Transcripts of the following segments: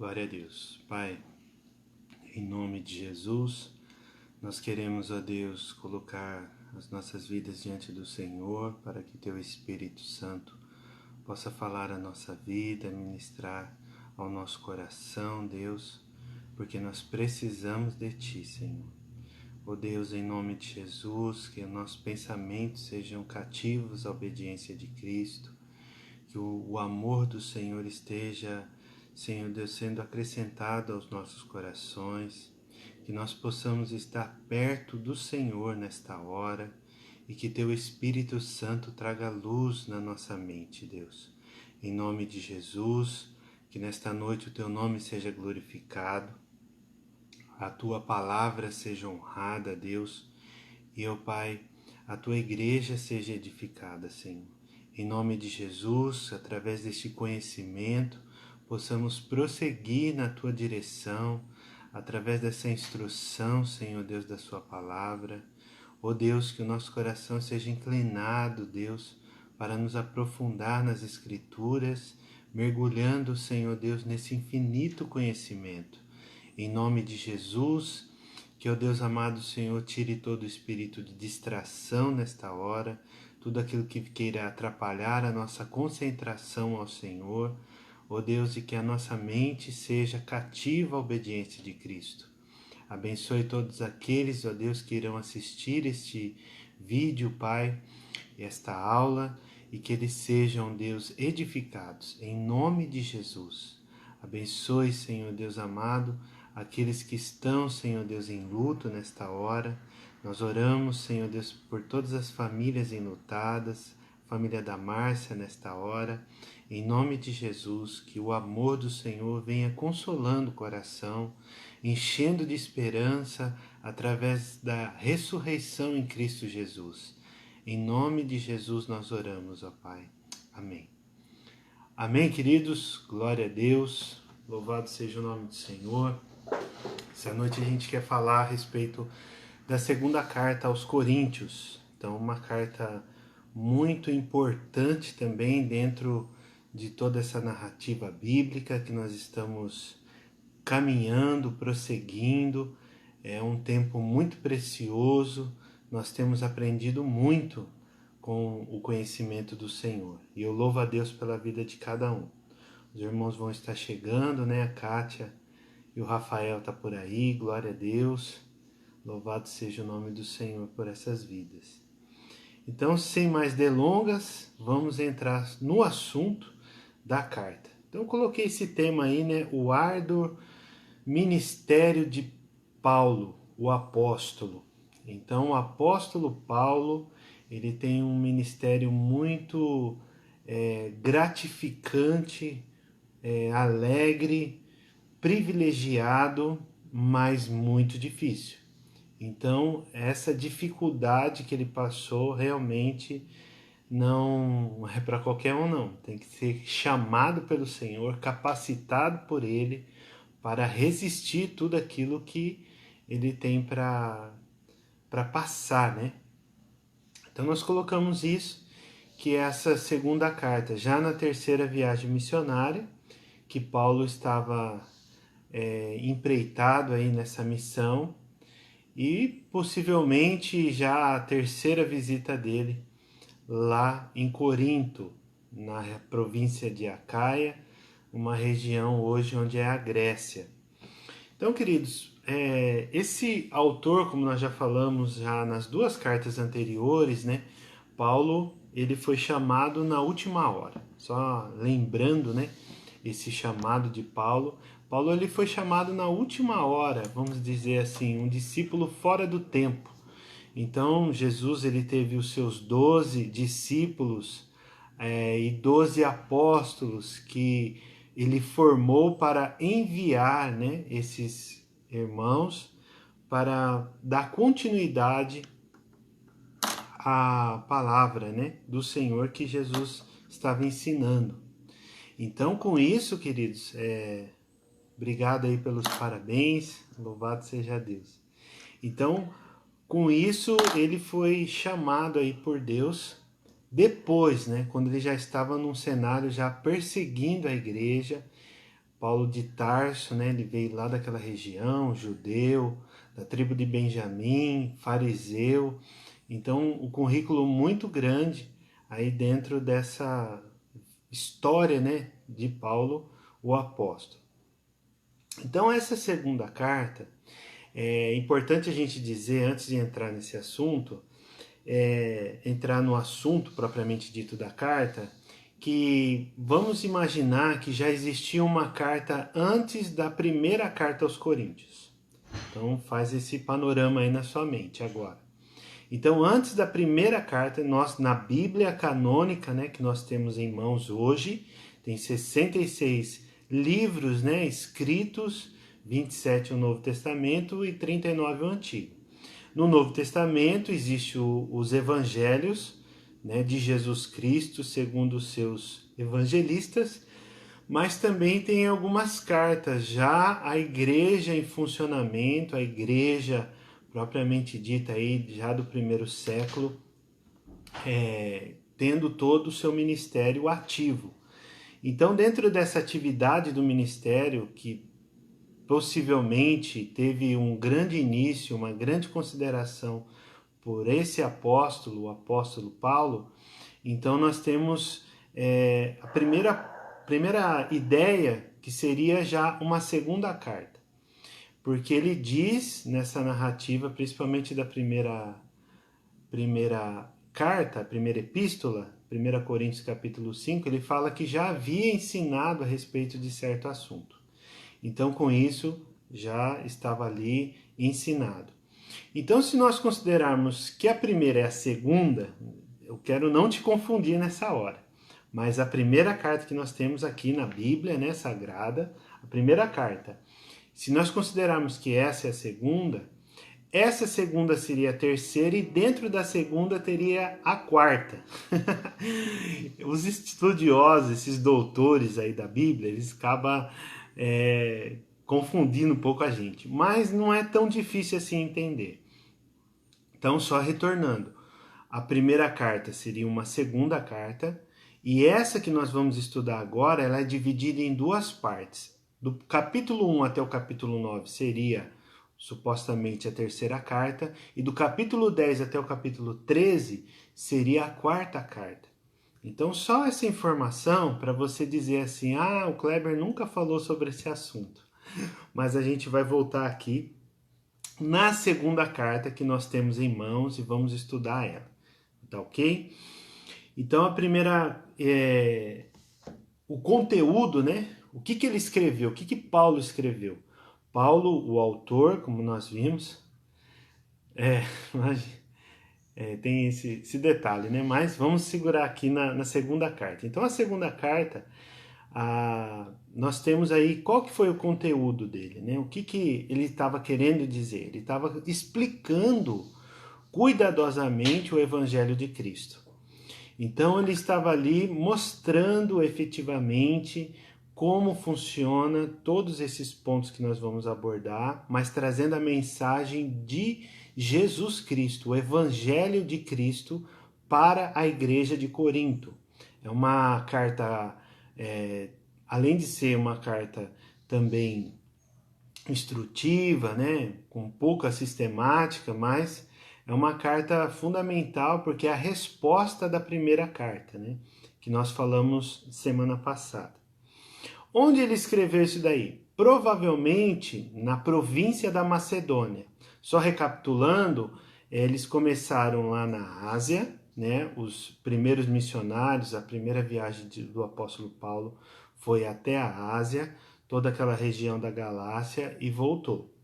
Glória a Deus. Pai, em nome de Jesus, nós queremos, ó Deus, colocar as nossas vidas diante do Senhor para que Teu Espírito Santo possa falar a nossa vida, ministrar ao nosso coração, Deus, porque nós precisamos de Ti, Senhor. Ó Deus, em nome de Jesus, que nossos pensamentos sejam cativos à obediência de Cristo, que o amor do Senhor esteja, Senhor Deus, sendo acrescentado aos nossos corações, que nós possamos estar perto do Senhor nesta hora e que Teu Espírito Santo traga luz na nossa mente, Deus. Em nome de Jesus, que nesta noite o Teu nome seja glorificado, a Tua palavra seja honrada, Deus, e, ó Pai, a Tua igreja seja edificada, Senhor. Em nome de Jesus, através deste conhecimento, possamos prosseguir na Tua direção, através dessa instrução, Senhor Deus, da Sua palavra. Ó Deus, que o nosso coração seja inclinado, Deus, para nos aprofundar nas Escrituras, mergulhando, Senhor Deus, nesse infinito conhecimento. Em nome de Jesus, que, ó Deus amado Senhor, tire todo o espírito de distração nesta hora, tudo aquilo que queira atrapalhar a nossa concentração ao Senhor, ó Deus, e que a nossa mente seja cativa à obediência de Cristo. Abençoe todos aqueles, ó Deus, que irão assistir este vídeo, Pai, esta aula, e que eles sejam, Deus, edificados, em nome de Jesus. Abençoe, Senhor Deus amado, aqueles que estão, Senhor Deus, em luto nesta hora. Nós oramos, Senhor Deus, por todas as famílias enlutadas, família da Márcia nesta hora. Em nome de Jesus, que o amor do Senhor venha consolando o coração, enchendo de esperança através da ressurreição em Cristo Jesus. Em nome de Jesus nós oramos, ó Pai. Amém. Amém, queridos. Glória a Deus. Louvado seja o nome do Senhor. Essa noite a gente quer falar a respeito da segunda carta aos Coríntios. Então, uma carta muito importante também dentro de toda essa narrativa bíblica que nós estamos caminhando, prosseguindo. É um tempo muito precioso. Nós temos aprendido muito com o conhecimento do Senhor. E eu louvo a Deus pela vida de cada um. Os irmãos vão estar chegando, né? A Kátia e o Rafael tá por aí, glória a Deus. Louvado seja o nome do Senhor por essas vidas. Então, sem mais delongas, vamos entrar no assunto da carta. Então, eu coloquei esse tema aí, né? O árduo ministério de Paulo, o apóstolo. Então, o apóstolo Paulo, ele tem um ministério muito gratificante, alegre, privilegiado, mas muito difícil. Então, essa dificuldade que ele passou realmente não é para qualquer um, não. Tem que ser chamado pelo Senhor, capacitado por Ele, para resistir tudo aquilo que Ele tem para passar, né? Então, nós colocamos isso, que é essa segunda carta, já na terceira viagem missionária, que Paulo estava empreitado aí nessa missão, e possivelmente já a terceira visita dele lá em Corinto, na província de Acaia, uma região hoje onde é a Grécia. Então, queridos, esse autor, como nós já falamos já nas duas cartas anteriores, né, Paulo, ele foi chamado na última hora. Só lembrando, né, esse chamado de Paulo. Paulo, ele foi chamado na última hora, vamos dizer assim, um discípulo fora do tempo. Então, Jesus, ele teve os seus 12 discípulos e 12 apóstolos que ele formou para enviar, né, esses irmãos para dar continuidade à palavra, né, do Senhor que Jesus estava ensinando. Então, com isso, queridos, obrigado aí pelos parabéns, louvado seja Deus. Então, com isso, ele foi chamado aí por Deus depois, né, quando ele já estava num cenário já perseguindo a igreja, Paulo de Tarso, né? Ele veio lá daquela região, judeu, da tribo de Benjamim, fariseu. Então, um currículo muito grande aí dentro dessa história, né, de Paulo, o apóstolo. Então, essa segunda carta, é importante a gente dizer, antes de entrar nesse assunto, entrar no assunto propriamente dito da carta, que vamos imaginar que já existia uma carta antes da primeira carta aos Coríntios. Então faz esse panorama aí na sua mente agora. Então antes da primeira carta, nós na Bíblia canônica, né, que nós temos em mãos hoje, tem 66 livros, né, escritos, 27 o Novo Testamento e 39 o Antigo. No Novo Testamento existem os evangelhos, né, de Jesus Cristo, segundo os seus evangelistas, mas também tem algumas cartas já à igreja em funcionamento, a igreja propriamente dita aí já do primeiro século, tendo todo o seu ministério ativo. Então, dentro dessa atividade do ministério, que possivelmente teve um grande início, uma grande consideração por esse apóstolo, o apóstolo Paulo, então nós temos a primeira ideia, que seria já uma segunda carta. Porque ele diz nessa narrativa, principalmente da primeira carta, a primeira epístola, 1 Coríntios capítulo 5, ele fala que já havia ensinado a respeito de certo assunto. Então, com isso, já estava ali ensinado. Então, se nós considerarmos que a primeira é a segunda, eu quero não te confundir nessa hora, mas a primeira carta que nós temos aqui na Bíblia, né, sagrada, a primeira carta, se nós considerarmos que essa é a segunda, essa segunda seria a terceira e dentro da segunda teria a quarta. Os estudiosos, esses doutores aí da Bíblia, eles acabam confundindo um pouco a gente, mas não é tão difícil assim entender. Então, só retornando, a primeira carta seria uma segunda carta, e essa que nós vamos estudar agora, ela é dividida em duas partes. Do capítulo 1 até o capítulo 9 seria supostamente a terceira carta, e do capítulo 10 até o capítulo 13 seria a quarta carta. Então, só essa informação para você dizer assim, o Kleber nunca falou sobre esse assunto. Mas a gente vai voltar aqui na segunda carta que nós temos em mãos e vamos estudar ela. Tá ok? Então, a primeira, o conteúdo, né? O que ele escreveu? O que Paulo escreveu? Paulo, o autor, como nós vimos, tem esse detalhe, né? Mas vamos segurar aqui na segunda carta. Então, a segunda carta, nós temos aí qual que foi o conteúdo dele, né? O que ele estava querendo dizer? Ele estava explicando cuidadosamente o Evangelho de Cristo. Então, ele estava ali mostrando efetivamente como funciona todos esses pontos que nós vamos abordar, mas trazendo a mensagem de Jesus Cristo, o Evangelho de Cristo para a igreja de Corinto. É uma carta, além de ser uma carta também instrutiva, né, com pouca sistemática, mas é uma carta fundamental porque é a resposta da primeira carta, né, que nós falamos semana passada. Onde ele escreveu isso daí? Provavelmente na província da Macedônia. Só recapitulando, eles começaram lá na Ásia, né? Os primeiros missionários, a primeira viagem do apóstolo Paulo foi até a Ásia, toda aquela região da Galácia e voltou.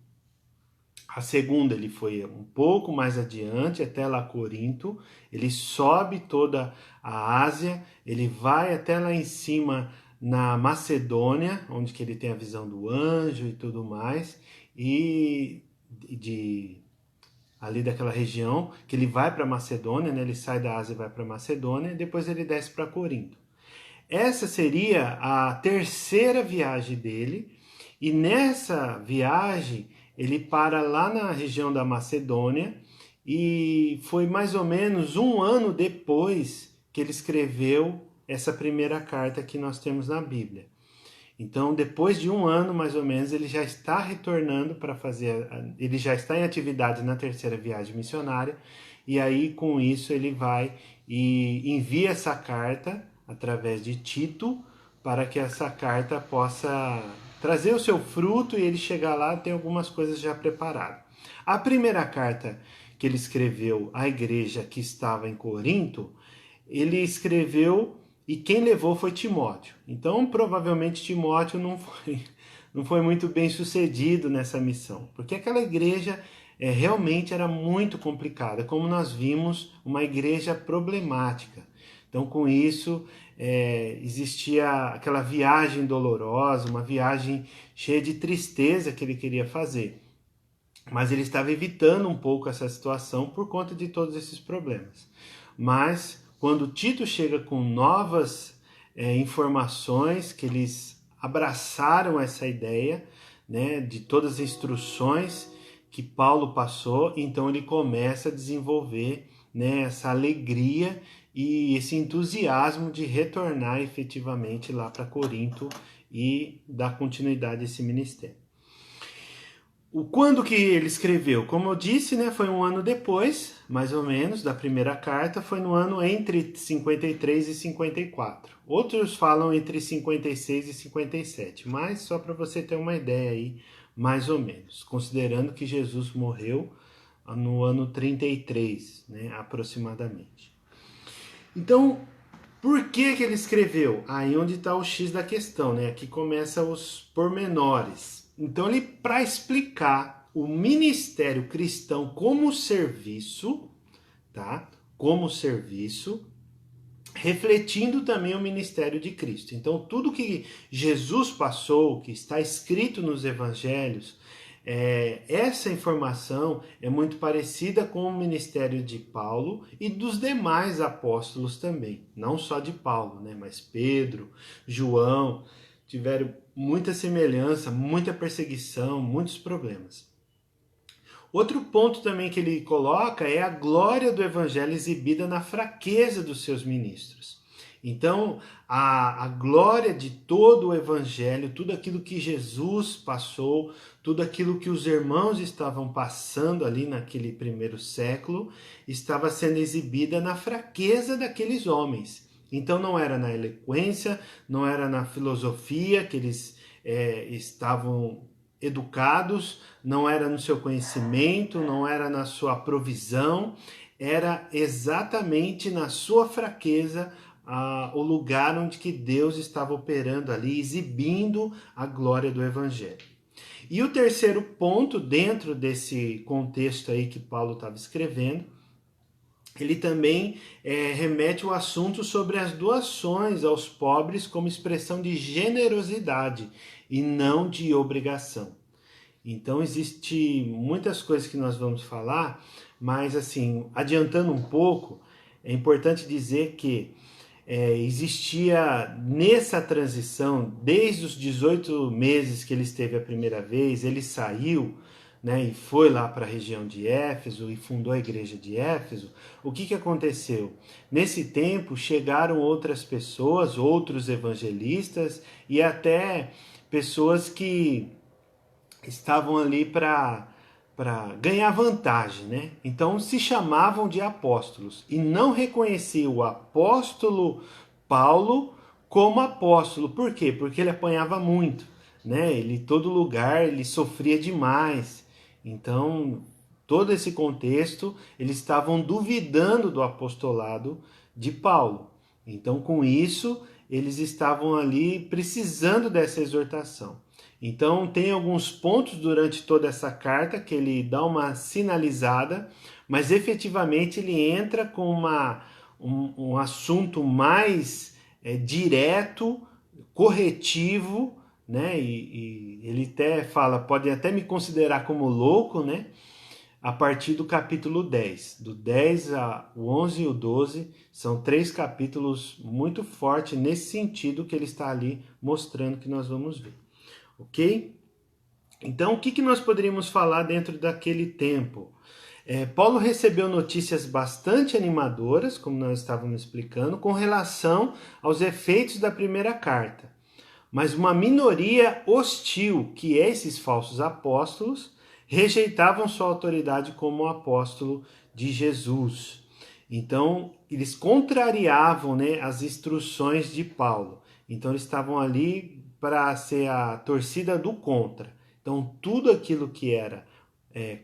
A segunda, ele foi um pouco mais adiante, até lá Corinto, ele sobe toda a Ásia, ele vai até lá em cima na Macedônia, onde que ele tem a visão do anjo e tudo mais, e ali daquela região, que ele vai para Macedônia, né? Ele sai da Ásia e vai para Macedônia, e depois ele desce para Corinto. Essa seria a terceira viagem dele, e nessa viagem ele para lá na região da Macedônia, e foi mais ou menos um ano depois que ele escreveu essa primeira carta que nós temos na Bíblia. Então, depois de um ano, mais ou menos, ele já está retornando para fazer, ele já está em atividade na terceira viagem missionária, e aí com isso ele vai e envia essa carta através de Tito, para que essa carta possa trazer o seu fruto e ele chegar lá tem algumas coisas já preparadas. A primeira carta que ele escreveu à igreja que estava em Corinto, ele escreveu e quem levou foi Timóteo. Então, provavelmente Timóteo não foi muito bem sucedido nessa missão, porque aquela igreja realmente era muito complicada, como nós vimos, uma igreja problemática. Então, com isso, existia aquela viagem dolorosa, uma viagem cheia de tristeza que ele queria fazer. Mas ele estava evitando um pouco essa situação por conta de todos esses problemas. Mas quando Tito chega com novas informações, que eles abraçaram essa ideia, né, de todas as instruções que Paulo passou, então ele começa a desenvolver, né, essa alegria e esse entusiasmo de retornar efetivamente lá para Corinto e dar continuidade a esse ministério. Quando que ele escreveu? Como eu disse, né, foi um ano depois, mais ou menos, da primeira carta, foi no ano entre 53 e 54. Outros falam entre 56 e 57, mas só para você ter uma ideia aí, mais ou menos, considerando que Jesus morreu no ano 33, né, aproximadamente. Então, por que ele escreveu? Aí onde está o X da questão, né? Aqui começa os pormenores. Então, ele, para explicar o ministério cristão como serviço, tá? Como serviço, refletindo também o ministério de Cristo. Então, tudo que Jesus passou, que está escrito nos evangelhos, essa informação é muito parecida com o ministério de Paulo e dos demais apóstolos também, não só de Paulo, né? Mas Pedro, João, tiveram muita semelhança, muita perseguição, muitos problemas. Outro ponto também que ele coloca é a glória do evangelho exibida na fraqueza dos seus ministros. Então, a glória de todo o evangelho, tudo aquilo que Jesus passou, tudo aquilo que os irmãos estavam passando ali naquele primeiro século, estava sendo exibida na fraqueza daqueles homens. Então, não era na eloquência, não era na filosofia que eles estavam educados, não era no seu conhecimento, não era na sua provisão, era exatamente na sua fraqueza, o lugar onde que Deus estava operando ali, exibindo a glória do evangelho. E o terceiro ponto, dentro desse contexto aí que Paulo estava escrevendo, ele também remete o assunto sobre as doações aos pobres como expressão de generosidade e não de obrigação. Então, existe muitas coisas que nós vamos falar, mas assim, adiantando um pouco, é importante dizer que existia nessa transição, desde os 18 meses que ele esteve a primeira vez, ele saiu, né, e foi lá para a região de Éfeso e fundou a igreja de Éfeso. O que aconteceu? Nesse tempo chegaram outras pessoas, outros evangelistas e até pessoas que estavam ali para ganhar vantagem, né? Então se chamavam de apóstolos e não reconheciam o apóstolo Paulo como apóstolo. Por quê? Porque ele apanhava muito, né? Ele, todo lugar, ele sofria demais. Então, todo esse contexto, eles estavam duvidando do apostolado de Paulo. Então, com isso, eles estavam ali precisando dessa exortação. Então, tem alguns pontos durante toda essa carta que ele dá uma sinalizada, mas efetivamente ele entra com um assunto mais direto, corretivo, né? E ele até fala, pode até me considerar como louco, né? A partir do capítulo 10. Do 10 ao 11 e o 12 são 3 capítulos muito fortes nesse sentido que ele está ali mostrando que nós vamos ver. Ok? Então, o que nós poderíamos falar dentro daquele tempo? Paulo recebeu notícias bastante animadoras, como nós estávamos explicando, com relação aos efeitos da primeira carta. mas uma minoria hostil, que esses falsos apóstolos rejeitavam sua autoridade como apóstolo de Jesus. Então, eles contrariavam, né, as instruções de Paulo. Então, eles estavam ali para ser a torcida do contra. Então, tudo aquilo que era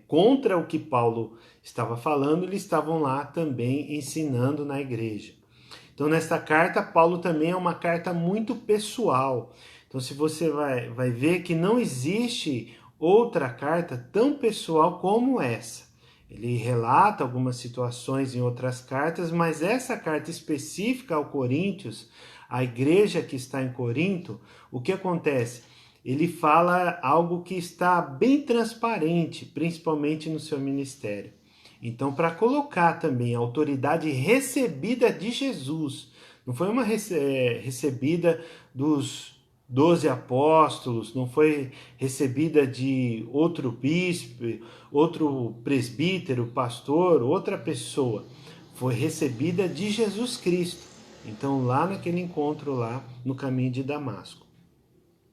contra o que Paulo estava falando, eles estavam lá também ensinando na igreja. Então, nesta carta, Paulo também é uma carta muito pessoal. Então, se você vai ver que não existe outra carta tão pessoal como essa. Ele relata algumas situações em outras cartas, mas essa carta específica ao Coríntios, a igreja que está em Corinto, o que acontece? Ele fala algo que está bem transparente, principalmente no seu ministério. Então, para colocar também a autoridade recebida de Jesus, não foi uma recebida dos 12 apóstolos, não foi recebida de outro bispo, outro presbítero, pastor, outra pessoa. Foi recebida de Jesus Cristo. Então, lá naquele encontro lá no caminho de Damasco.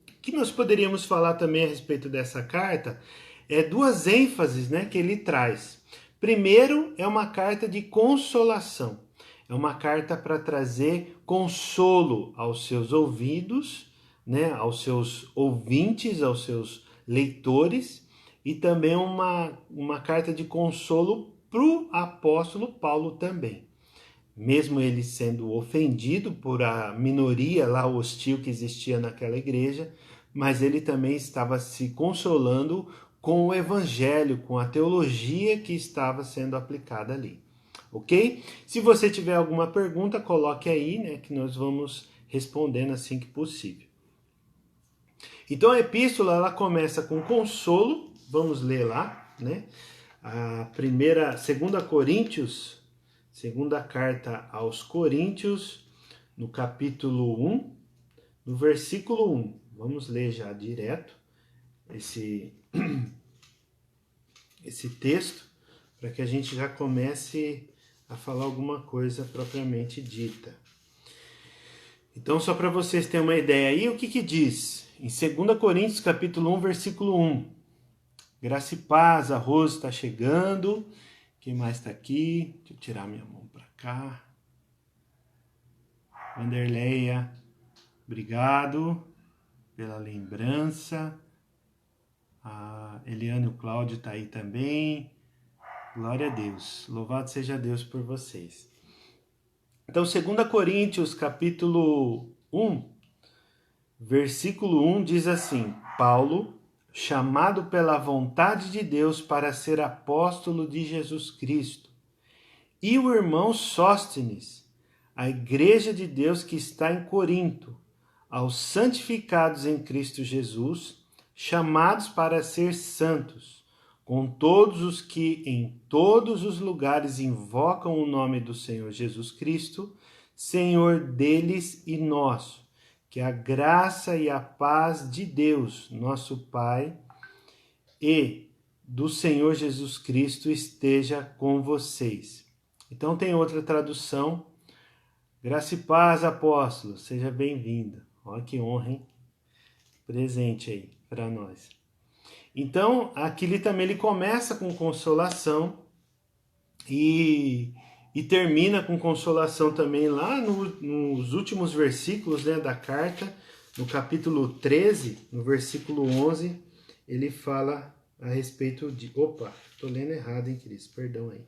O que nós poderíamos falar também a respeito dessa carta é duas ênfases, né, que ele traz. Primeiro, é uma carta de consolação. É uma carta para trazer consolo aos seus ouvidos, né, aos seus ouvintes, aos seus leitores, e também uma carta de consolo para o apóstolo Paulo também. Mesmo ele sendo ofendido por a minoria lá hostil que existia naquela igreja, mas ele também estava se consolando com o evangelho, com a teologia que estava sendo aplicada ali. Ok? Se você tiver alguma pergunta, coloque aí, né, que nós vamos respondendo assim que possível. Então a epístola ela começa com consolo, vamos ler lá, né? A segunda Coríntios, segunda carta aos Coríntios, no capítulo 1, no versículo 1. Vamos ler já direto esse texto, para que a gente já comece a falar alguma coisa propriamente dita. Então, só para vocês terem uma ideia aí, o que diz? Em 2 Coríntios, capítulo 1, versículo 1. Graça e paz, a Rose está chegando. Quem mais está aqui? Deixa eu tirar minha mão para cá. Vanderleia, obrigado pela lembrança. A Eliane e o Cláudio está aí também. Glória a Deus. Louvado seja Deus por vocês. Então, 2 Coríntios, capítulo 1, versículo 1 diz assim: Paulo, chamado pela vontade de Deus para ser apóstolo de Jesus Cristo, e o irmão Sóstenes, a igreja de Deus que está em Corinto, aos santificados em Cristo Jesus, chamados para ser santos, com todos os que em todos os lugares invocam o nome do Senhor Jesus Cristo, Senhor deles e nosso, que a graça e a paz de Deus, nosso Pai, e do Senhor Jesus Cristo esteja com vocês. Então tem outra tradução. Graça e paz, apóstolo, seja bem-vindo. Olha que honra, hein? Presente aí para nós. Então, aqui também ele começa com consolação e termina com consolação também lá nos últimos versículos, né, da carta, no capítulo 13, no versículo 11, ele fala a respeito de... Opa, estou lendo errado, hein, Cris? Perdão aí.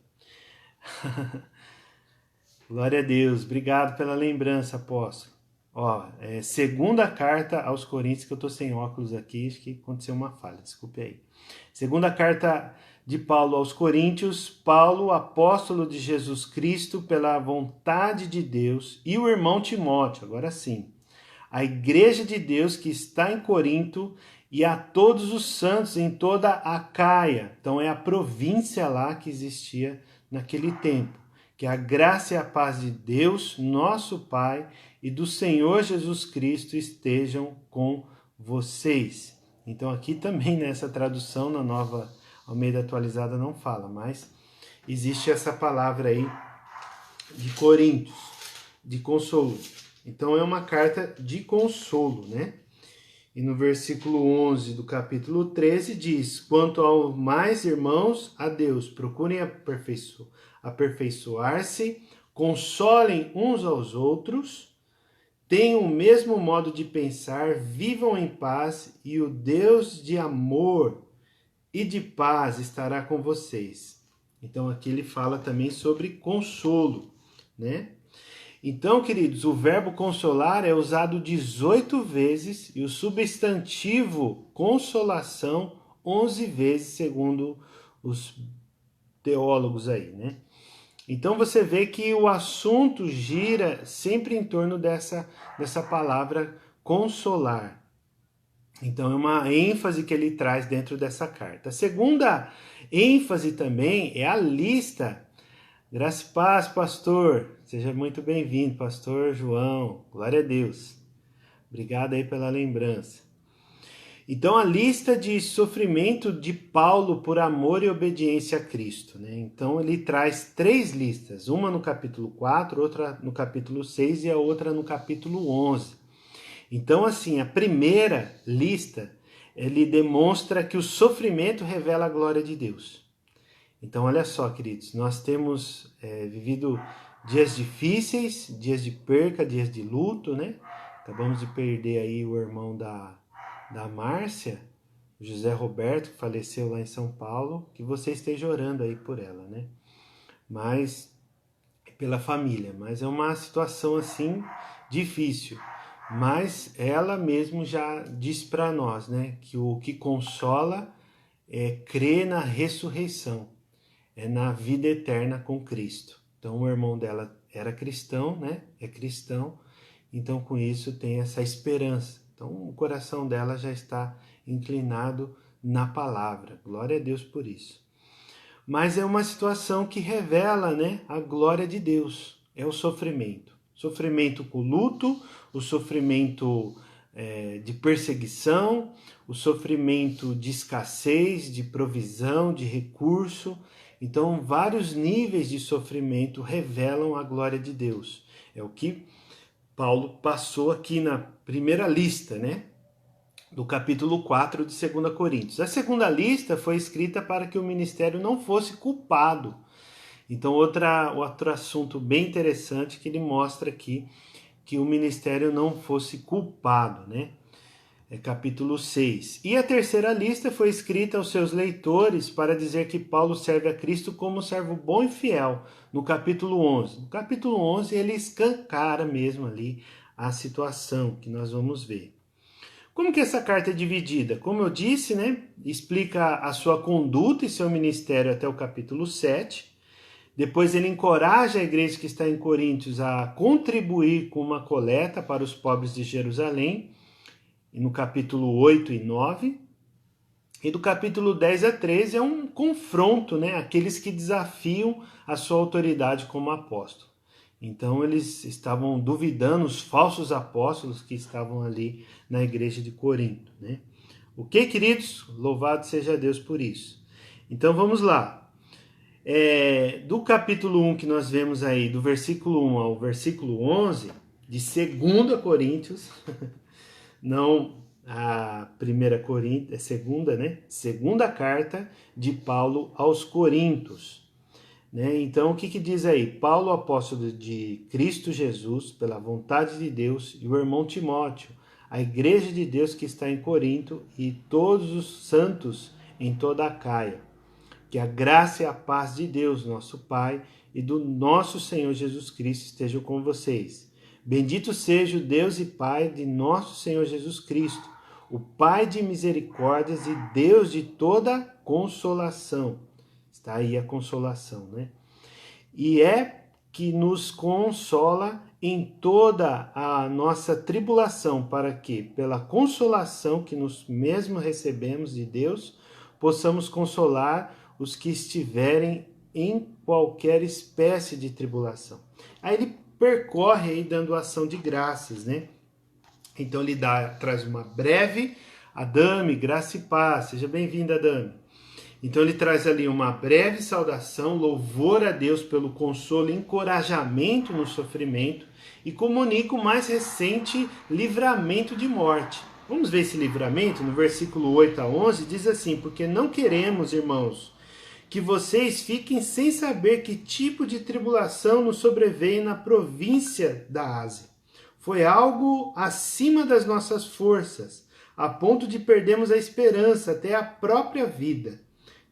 Glória a Deus, obrigado pela lembrança, apóstolo. Ó, segunda carta aos Coríntios, que eu estou sem óculos aqui, acho que aconteceu uma falha, desculpe aí. Segunda carta de Paulo aos Coríntios, Paulo, apóstolo de Jesus Cristo, pela vontade de Deus, e o irmão Timóteo, agora sim, a igreja de Deus que está em Corinto, e a todos os santos em toda a Caia. Então é a província lá que existia naquele tempo. Que a graça e a paz de Deus, nosso Pai, e do Senhor Jesus Cristo estejam com vocês. Então aqui também nessa tradução, na Nova Almeida Atualizada não fala, mas existe essa palavra aí de Coríntios, de consolo. Então é uma carta de consolo, né? E no versículo 11 do capítulo 13 diz: quanto ao mais, irmãos, a Deus, procurem aperfeiçoar-se, consolem uns aos outros, tenham o mesmo modo de pensar, vivam em paz, e o Deus de amor e de paz estará com vocês. Então aqui ele fala também sobre consolo, né? Então, queridos, o verbo consolar é usado 18 vezes e o substantivo consolação 11 vezes, segundo os teólogos aí, né? Então você vê que o assunto gira sempre em torno dessa palavra consolar. Então é uma ênfase que ele traz dentro dessa carta. A segunda ênfase também é a lista. Graça e paz, pastor. Seja muito bem-vindo, pastor João. Glória a Deus. Obrigado aí pela lembrança. Então, a lista de sofrimento de Paulo por amor e obediência a Cristo, né? Então, ele traz 3 listas. Uma no capítulo 4, outra no capítulo 6 e a outra no capítulo 11. Então, assim, a primeira lista, ele demonstra que o sofrimento revela a glória de Deus. Então, olha só, queridos, nós temos vivido dias difíceis, dias de perca, dias de luto, né? Acabamos de perder aí o irmão da Márcia, José Roberto, que faleceu lá em São Paulo, que você esteja orando aí por ela, né? Mas, pela família, mas é uma situação assim difícil. Mas ela mesmo já diz para nós, né? Que o que consola é crer na ressurreição, é na vida eterna com Cristo. Então o irmão dela era cristão, né? É cristão, então com isso tem essa esperança. Então o coração dela já está inclinado na palavra. Glória a Deus por isso. Mas é uma situação que revela, né, a glória de Deus. É o sofrimento. Sofrimento com luto, o sofrimento de perseguição, o sofrimento de escassez, de provisão, de recurso. Então, vários níveis de sofrimento revelam a glória de Deus. É o que Paulo passou aqui na primeira lista, né? Do capítulo 4 de 2 Coríntios. A segunda lista foi escrita para que o ministério não fosse culpado. Então, outro assunto bem interessante que ele mostra aqui, que o ministério não fosse culpado, né? É capítulo 6. E a terceira lista foi escrita aos seus leitores para dizer que Paulo serve a Cristo como servo bom e fiel, no capítulo 11. No capítulo 11 ele escancara mesmo ali a situação que nós vamos ver. Como que essa carta é dividida? Como eu disse, né, explica a sua conduta e seu ministério até o capítulo 7. Depois ele encoraja a igreja que está em Coríntios a contribuir com uma coleta para os pobres de Jerusalém, no capítulo 8 e 9. E do capítulo 10 a 13 é um confronto, né, aqueles que desafiam a sua autoridade como apóstolo. Então eles estavam duvidando, os falsos apóstolos que estavam ali na igreja de Corinto, né? Ok, queridos? Louvado seja Deus por isso. Então vamos lá. Do capítulo 1 que nós vemos aí, do versículo 1 ao versículo 11, de 2 Coríntios, não a 1 Coríntios, é segunda, né? Segunda carta de Paulo aos Coríntios. Né? Então, o que diz aí? Paulo, apóstolo de Cristo Jesus, pela vontade de Deus, e o irmão Timóteo, a igreja de Deus que está em Corinto, e todos os santos em toda a Caia. Que a graça e a paz de Deus, nosso Pai, e do nosso Senhor Jesus Cristo estejam com vocês. Bendito seja o Deus e Pai de nosso Senhor Jesus Cristo, o Pai de misericórdias e Deus de toda consolação. Está aí a consolação, né? E é que nos consola em toda a nossa tribulação, para que, pela consolação que nós mesmo recebemos de Deus, possamos consolar os que estiverem em qualquer espécie de tribulação. Aí ele percorre aí dando ação de graças, né? Então ele traz uma breve, Adame, graça e paz, seja bem-vinda, Adame. Então ele traz ali uma breve saudação, louvor a Deus pelo consolo e encorajamento no sofrimento e comunica o mais recente livramento de morte. Vamos ver esse livramento no versículo 8 a 11, diz assim: porque não queremos, irmãos, que vocês fiquem sem saber que tipo de tribulação nos sobreveio na província da Ásia. Foi algo acima das nossas forças, a ponto de perdermos a esperança, até a própria vida.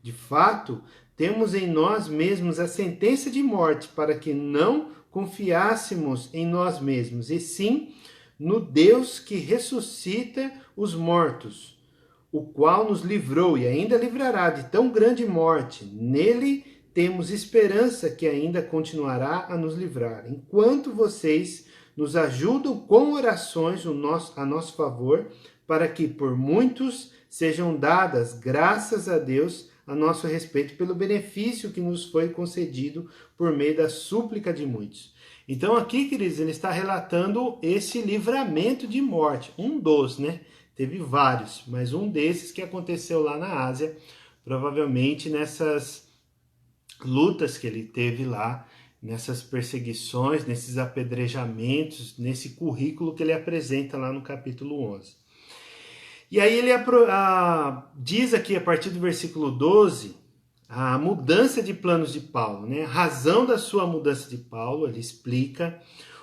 De fato, temos em nós mesmos a sentença de morte, para que não confiássemos em nós mesmos, e sim no Deus que ressuscita os mortos, o qual nos livrou e ainda livrará de tão grande morte. Nele temos esperança que ainda continuará a nos livrar, enquanto vocês nos ajudam com orações a nosso favor, para que por muitos sejam dadas graças a Deus a nosso respeito pelo benefício que nos foi concedido por meio da súplica de muitos. Então aqui, queridos, ele está relatando esse livramento de morte, um dos, né? Teve vários, mas um desses que aconteceu lá na Ásia, provavelmente nessas lutas que ele teve lá, nessas perseguições, nesses apedrejamentos, nesse currículo que ele apresenta lá no capítulo 11. E aí ele diz aqui, a partir do versículo 12, a mudança de planos de Paulo, né? A razão da sua mudança de Paulo, ele explica.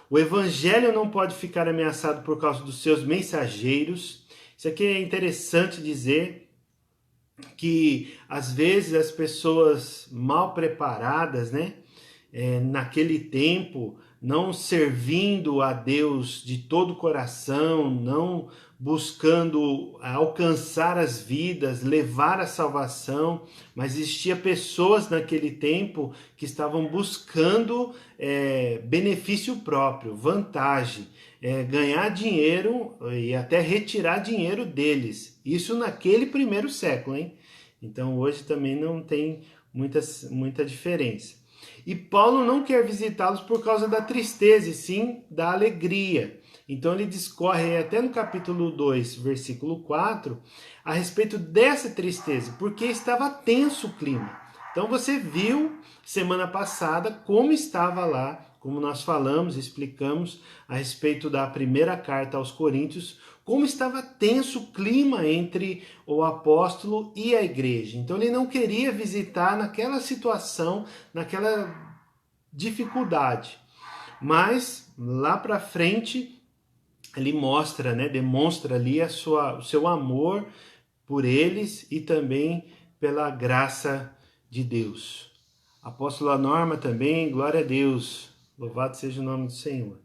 O evangelho não pode ficar ameaçado por causa dos seus mensageiros. Isso aqui é interessante dizer, que às vezes as pessoas mal preparadas, né? Naquele tempo, não servindo a Deus de todo o coração, não buscando alcançar as vidas, levar a salvação, mas existia pessoas naquele tempo que estavam buscando benefício próprio, vantagem, ganhar dinheiro e até retirar dinheiro deles. Isso naquele primeiro século, hein? Então hoje também não tem muita diferença. E Paulo não quer visitá-los por causa da tristeza, e sim da alegria. Então ele discorre até no capítulo 2, versículo 4, a respeito dessa tristeza, porque estava tenso o clima. Então você viu semana passada como estava lá, como nós falamos, explicamos a respeito da primeira carta aos Coríntios, como estava tenso o clima entre o apóstolo e a igreja. Então ele não queria visitar naquela situação, naquela dificuldade. Mas lá para frente ele mostra, né, demonstra ali o seu amor por eles e também pela graça de Deus. Apóstola Norma também, glória a Deus, louvado seja o nome do Senhor.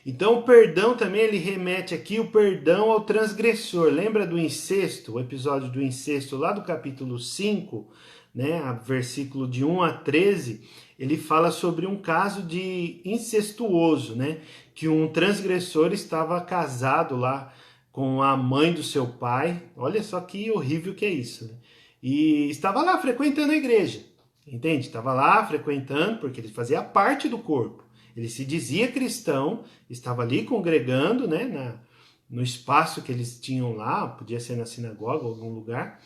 Então o perdão também, ele remete aqui o perdão ao transgressor. Lembra do incesto, o episódio do incesto lá do capítulo 5, né, versículo de 1 a 13, ele fala sobre um caso de incestuoso, né, que um transgressor estava casado lá com a mãe do seu pai. Olha só que horrível que é isso, né? E estava lá frequentando a igreja, entende? Estava lá frequentando porque ele fazia parte do corpo. Ele se dizia cristão, estava ali congregando, né, no espaço que eles tinham lá, podia ser na sinagoga ou algum lugar.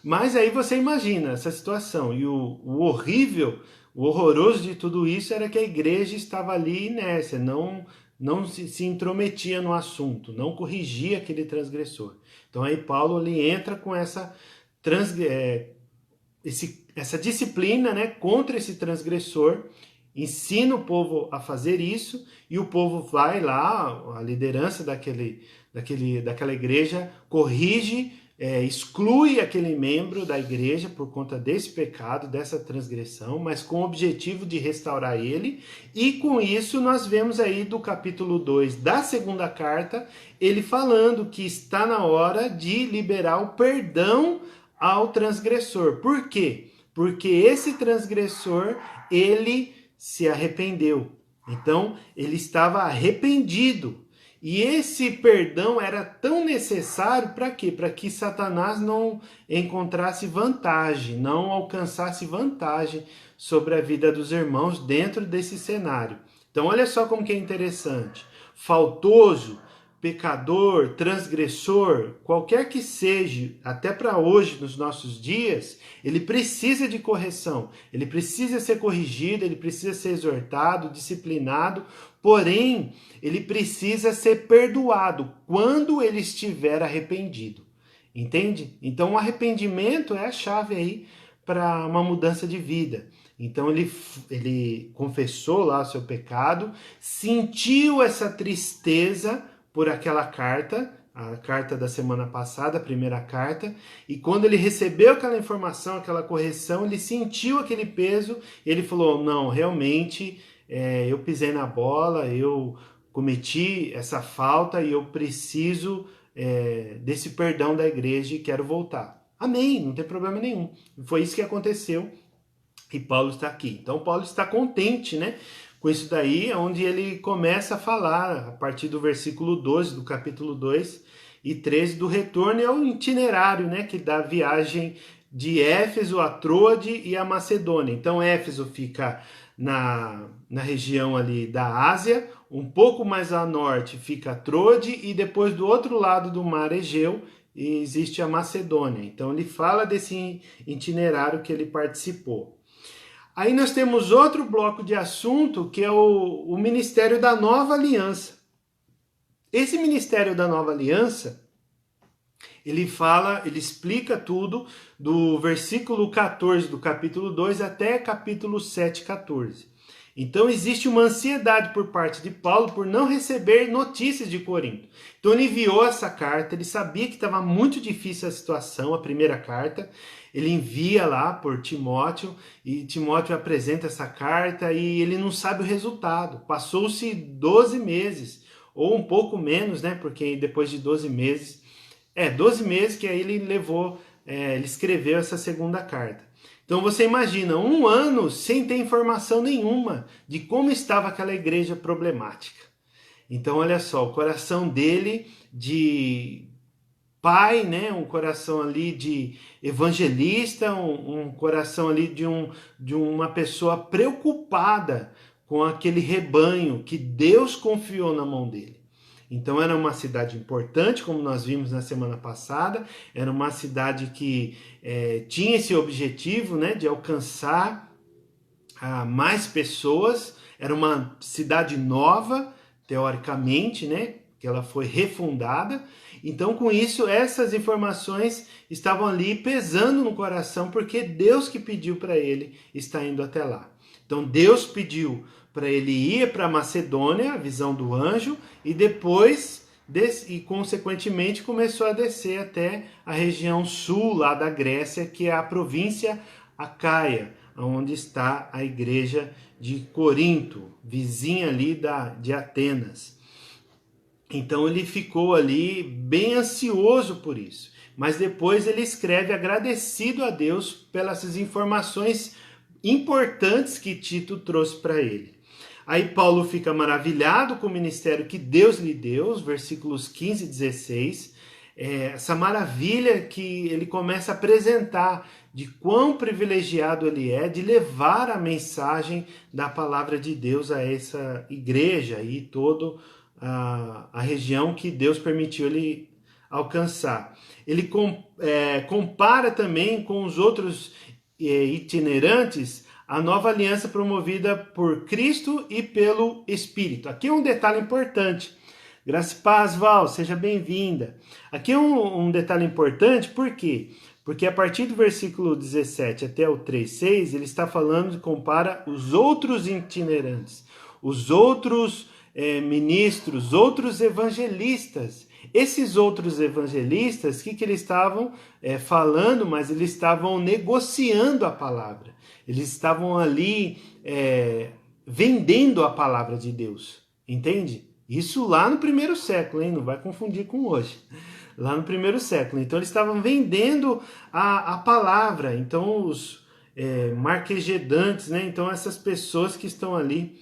Mas aí você imagina essa situação. E o horrível, o horroroso de tudo isso era que a igreja estava ali inércia, não se intrometia no assunto, não corrigia aquele transgressor. Então aí Paulo ele entra com essa disciplina, né, contra esse transgressor, ensina o povo a fazer isso, e o povo vai lá, a liderança daquela igreja corrige, exclui aquele membro da igreja por conta desse pecado, dessa transgressão, mas com o objetivo de restaurar ele. E com isso nós vemos aí do capítulo 2 da segunda carta, ele falando que está na hora de liberar o perdão ao transgressor. Por quê? Porque esse transgressor, ele se arrependeu. Então, ele estava arrependido. E esse perdão era tão necessário para quê? Para que Satanás não encontrasse vantagem, não alcançasse vantagem sobre a vida dos irmãos dentro desse cenário. Então, olha só como que é interessante. Faltoso, pecador, transgressor, qualquer que seja, até para hoje, nos nossos dias, ele precisa de correção, ele precisa ser corrigido, ele precisa ser exortado, disciplinado, porém, ele precisa ser perdoado quando ele estiver arrependido. Entende? Então, o arrependimento é a chave aí para uma mudança de vida. Então, ele confessou lá o seu pecado, sentiu essa tristeza por aquela carta, a carta da semana passada, a primeira carta, e quando ele recebeu aquela informação, aquela correção, ele sentiu aquele peso e ele falou, não, realmente eu pisei na bola, eu cometi essa falta e eu preciso desse perdão da igreja e quero voltar. Amém, não tem problema nenhum. Foi isso que aconteceu e Paulo está aqui. Então Paulo está contente, né? Com isso daí, onde ele começa a falar, a partir do versículo 12 do capítulo 2 e 13, do retorno e ao itinerário, né? Que da viagem de Éfeso a Troade e a Macedônia. Então Éfeso fica na região ali da Ásia, um pouco mais a norte fica Troade e depois do outro lado do mar Egeu existe a Macedônia. Então ele fala desse itinerário que ele participou. Aí nós temos outro bloco de assunto que é o Ministério da Nova Aliança. Esse Ministério da Nova Aliança, ele explica tudo do versículo 14 do capítulo 2 até capítulo 7, 14. Então existe uma ansiedade por parte de Paulo por não receber notícias de Corinto. Então ele enviou essa carta, ele sabia que estava muito difícil a situação, a primeira carta. Ele envia lá por Timóteo e Timóteo apresenta essa carta e ele não sabe o resultado. Passou-se 12 meses, ou um pouco menos, né? Porque depois de 12 meses, 12 meses que aí ele levou, ele escreveu essa segunda carta. Então você imagina, 1 ano sem ter informação nenhuma de como estava aquela igreja problemática. Então olha só, o coração dele de pai, né, um coração ali de evangelista, um coração ali de uma pessoa preocupada com aquele rebanho que Deus confiou na mão dele. Então era uma cidade importante, como nós vimos na semana passada, era uma cidade que tinha esse objetivo, né, de alcançar mais pessoas, era uma cidade nova, teoricamente, né, que ela foi refundada. Então, com isso, essas informações estavam ali pesando no coração, porque Deus que pediu para ele estar indo até lá. Então, Deus pediu para ele ir para a Macedônia, a visão do anjo, e depois, e consequentemente, começou a descer até a região sul lá da Grécia, que é a província Acaia, onde está a igreja de Corinto, vizinha ali de Atenas. Então ele ficou ali bem ansioso por isso. Mas depois ele escreve agradecido a Deus pelas informações importantes que Tito trouxe para ele. Aí Paulo fica maravilhado com o ministério que Deus lhe deu, os versículos 15 e 16. Essa maravilha que ele começa a apresentar de quão privilegiado ele é de levar a mensagem da palavra de Deus a essa igreja e todo a região que Deus permitiu ele alcançar. Ele compara também com os outros itinerantes a nova aliança promovida por Cristo e pelo Espírito. Aqui é um detalhe importante. Graça e paz, Val, seja bem-vinda. Aqui é um detalhe importante, por quê? Porque a partir do versículo 17 até o 3:6, ele está falando, compara os outros itinerantes, os outros ministros, outros evangelistas. Esses outros evangelistas, o que eles estavam falando? Mas eles estavam negociando a palavra. Eles estavam ali vendendo a palavra de Deus. Entende? Isso lá no primeiro século, hein? Não vai confundir com hoje. Lá no primeiro século. Então eles estavam vendendo a palavra. Então os marquejedantes, né? Então essas pessoas que estão ali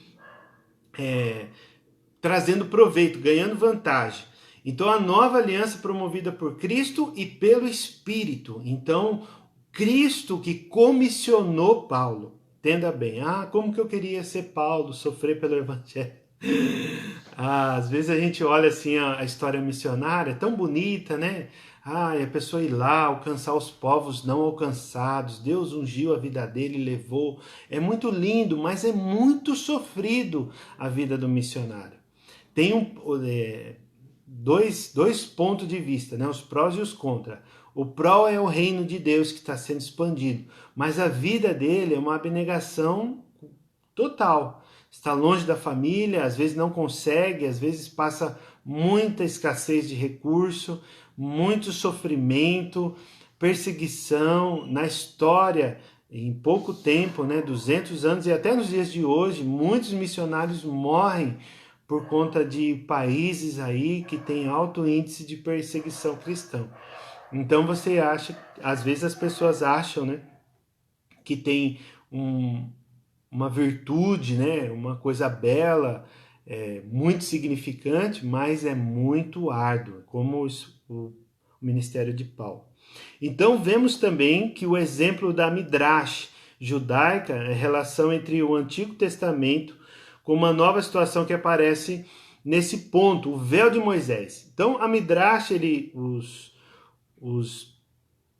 trazendo proveito, ganhando vantagem. Então a nova aliança promovida por Cristo e pelo Espírito. Então Cristo que comissionou Paulo. Entenda bem. Como que eu queria ser Paulo, sofrer pelo Evangelho. Às vezes a gente olha assim a história missionária, tão bonita, né? a pessoa ir lá alcançar os povos não alcançados, Deus ungiu a vida dele e levou. É muito lindo, mas é muito sofrido a vida do missionário. Tem dois pontos de vista, né? Os prós e os contras. O pró é o reino de Deus que está sendo expandido, mas a vida dele é uma abnegação total. Está longe da família, às vezes não consegue, às vezes passa muita escassez de recurso, muito sofrimento, perseguição na história. Em pouco tempo, né, 200 anos e até nos dias de hoje, muitos missionários morrem por conta de países aí que têm alto índice de perseguição cristã. Então você acha, às vezes as pessoas acham, né, que tem uma virtude, né, uma coisa bela, muito significante, mas é muito árduo, como o ministério de Paulo. Então vemos também que o exemplo da Midrash judaica é a relação entre o Antigo Testamento com uma nova situação que aparece nesse ponto, o véu de Moisés. Então a Midrash, os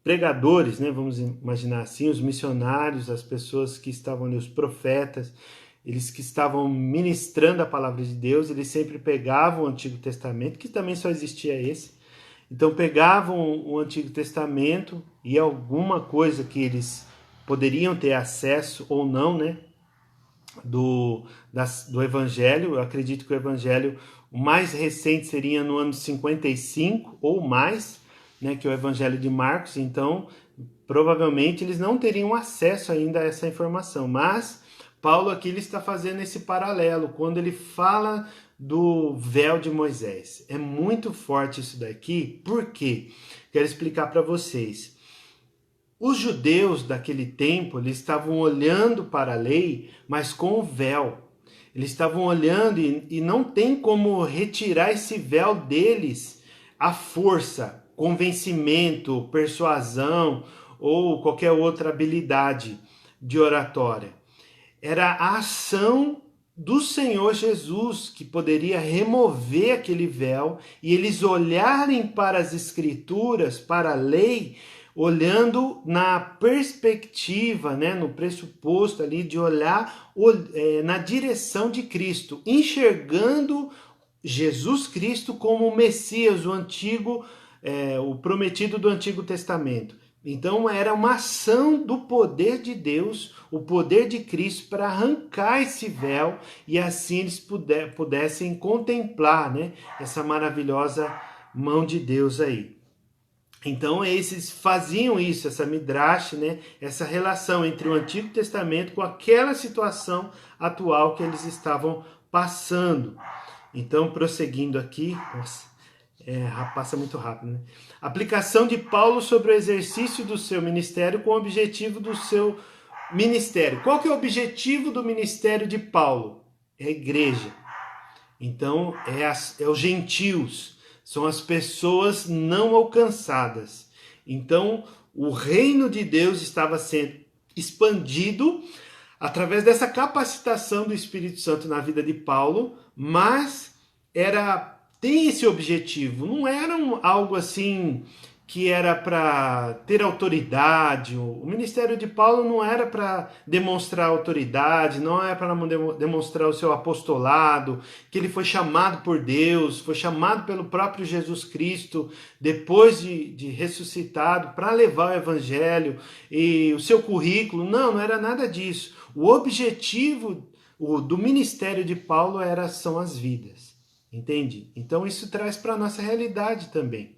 pregadores, né, vamos imaginar assim, os missionários, as pessoas que estavam ali, os profetas, eles que estavam ministrando a palavra de Deus, eles sempre pegavam o Antigo Testamento, que também só existia esse. Então pegavam o Antigo Testamento e alguma coisa que eles poderiam ter acesso ou não, né, do Evangelho. Eu acredito que o Evangelho o mais recente seria no ano 55 ou mais, né, que é o Evangelho de Marcos. Então provavelmente eles não teriam acesso ainda a essa informação, mas Paulo aqui ele está fazendo esse paralelo quando ele fala do véu de Moisés. É muito forte isso daqui, porque quero explicar para vocês. Os judeus daquele tempo, eles estavam olhando para a lei, mas com o véu. Eles estavam olhando e não tem como retirar esse véu deles à força, convencimento, persuasão ou qualquer outra habilidade de oratória. Era a ação do Senhor Jesus que poderia remover aquele véu e eles olharem para as Escrituras, para a lei, olhando na perspectiva, né, no pressuposto ali de olhar na direção de Cristo, enxergando Jesus Cristo como o Messias, o antigo, o prometido do Antigo Testamento. Então era uma ação do poder de Deus, o poder de Cristo para arrancar esse véu e assim eles pudessem contemplar, né, essa maravilhosa mão de Deus aí. Então eles faziam isso, essa midrash, né, essa relação entre o Antigo Testamento com aquela situação atual que eles estavam passando. Então, prosseguindo aqui, nossa, passa muito rápido, né? Aplicação de Paulo sobre o exercício do seu ministério com o objetivo do seu ministério. Qual que é o objetivo do ministério de Paulo? É a igreja. Então, é os gentios, são as pessoas não alcançadas. Então, o reino de Deus estava sendo expandido através dessa capacitação do Espírito Santo na vida de Paulo, mas tem esse objetivo, não era algo assim que era para ter autoridade. O ministério de Paulo não era para demonstrar autoridade, não é para demonstrar o seu apostolado, que ele foi chamado por Deus, foi chamado pelo próprio Jesus Cristo, depois de ressuscitado, para levar o evangelho e o seu currículo. Não era nada disso. O objetivo do ministério de Paulo são as vidas. Entende? Então isso traz para a nossa realidade também.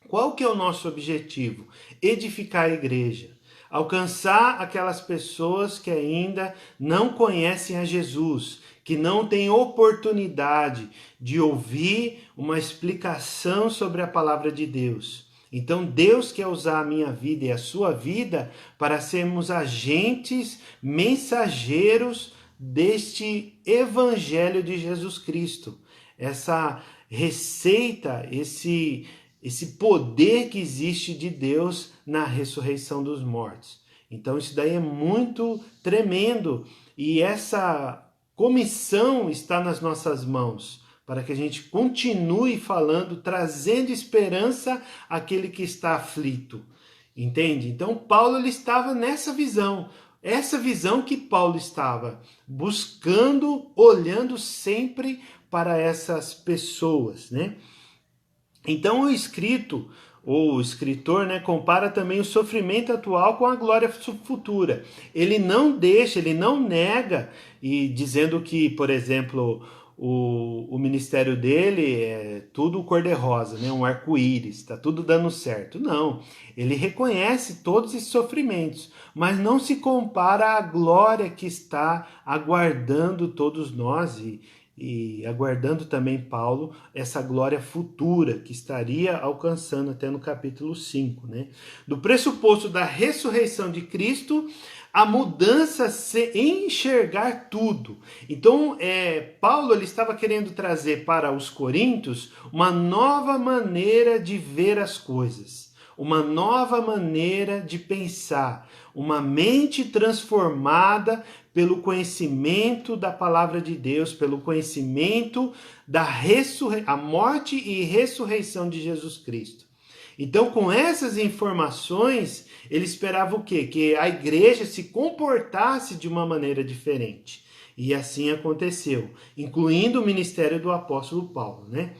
Qual que é o nosso objetivo? Edificar a igreja. Alcançar aquelas pessoas que ainda não conhecem a Jesus, que não têm oportunidade de ouvir uma explicação sobre a palavra de Deus. Então Deus quer usar a minha vida e a sua vida para sermos agentes, mensageiros deste evangelho de Jesus Cristo. Essa receita, esse poder que existe de Deus na ressurreição dos mortos. Então isso daí é muito tremendo e essa comissão está nas nossas mãos para que a gente continue falando, trazendo esperança àquele que está aflito. Entende? Então Paulo ele estava nessa visão. Essa visão que Paulo estava buscando, olhando sempre para essas pessoas, né? Então o escritor, né, compara também o sofrimento atual com a glória futura. Ele não deixa, ele não nega, e dizendo que, por exemplo, o ministério dele é tudo cor-de-rosa, né, um arco-íris, está tudo dando certo. Não, ele reconhece todos esses sofrimentos, mas não se compara à glória que está aguardando todos nós e aguardando também Paulo essa glória futura que estaria alcançando até no capítulo 5, né? Do pressuposto da ressurreição de Cristo, a mudança em enxergar tudo. Então, Paulo ele estava querendo trazer para os coríntios uma nova maneira de ver as coisas, uma nova maneira de pensar, uma mente transformada pelo conhecimento da palavra de Deus, pelo conhecimento da a morte e ressurreição de Jesus Cristo. Então, com essas informações, ele esperava o quê? Que a igreja se comportasse de uma maneira diferente. E assim aconteceu, incluindo o ministério do apóstolo Paulo, né?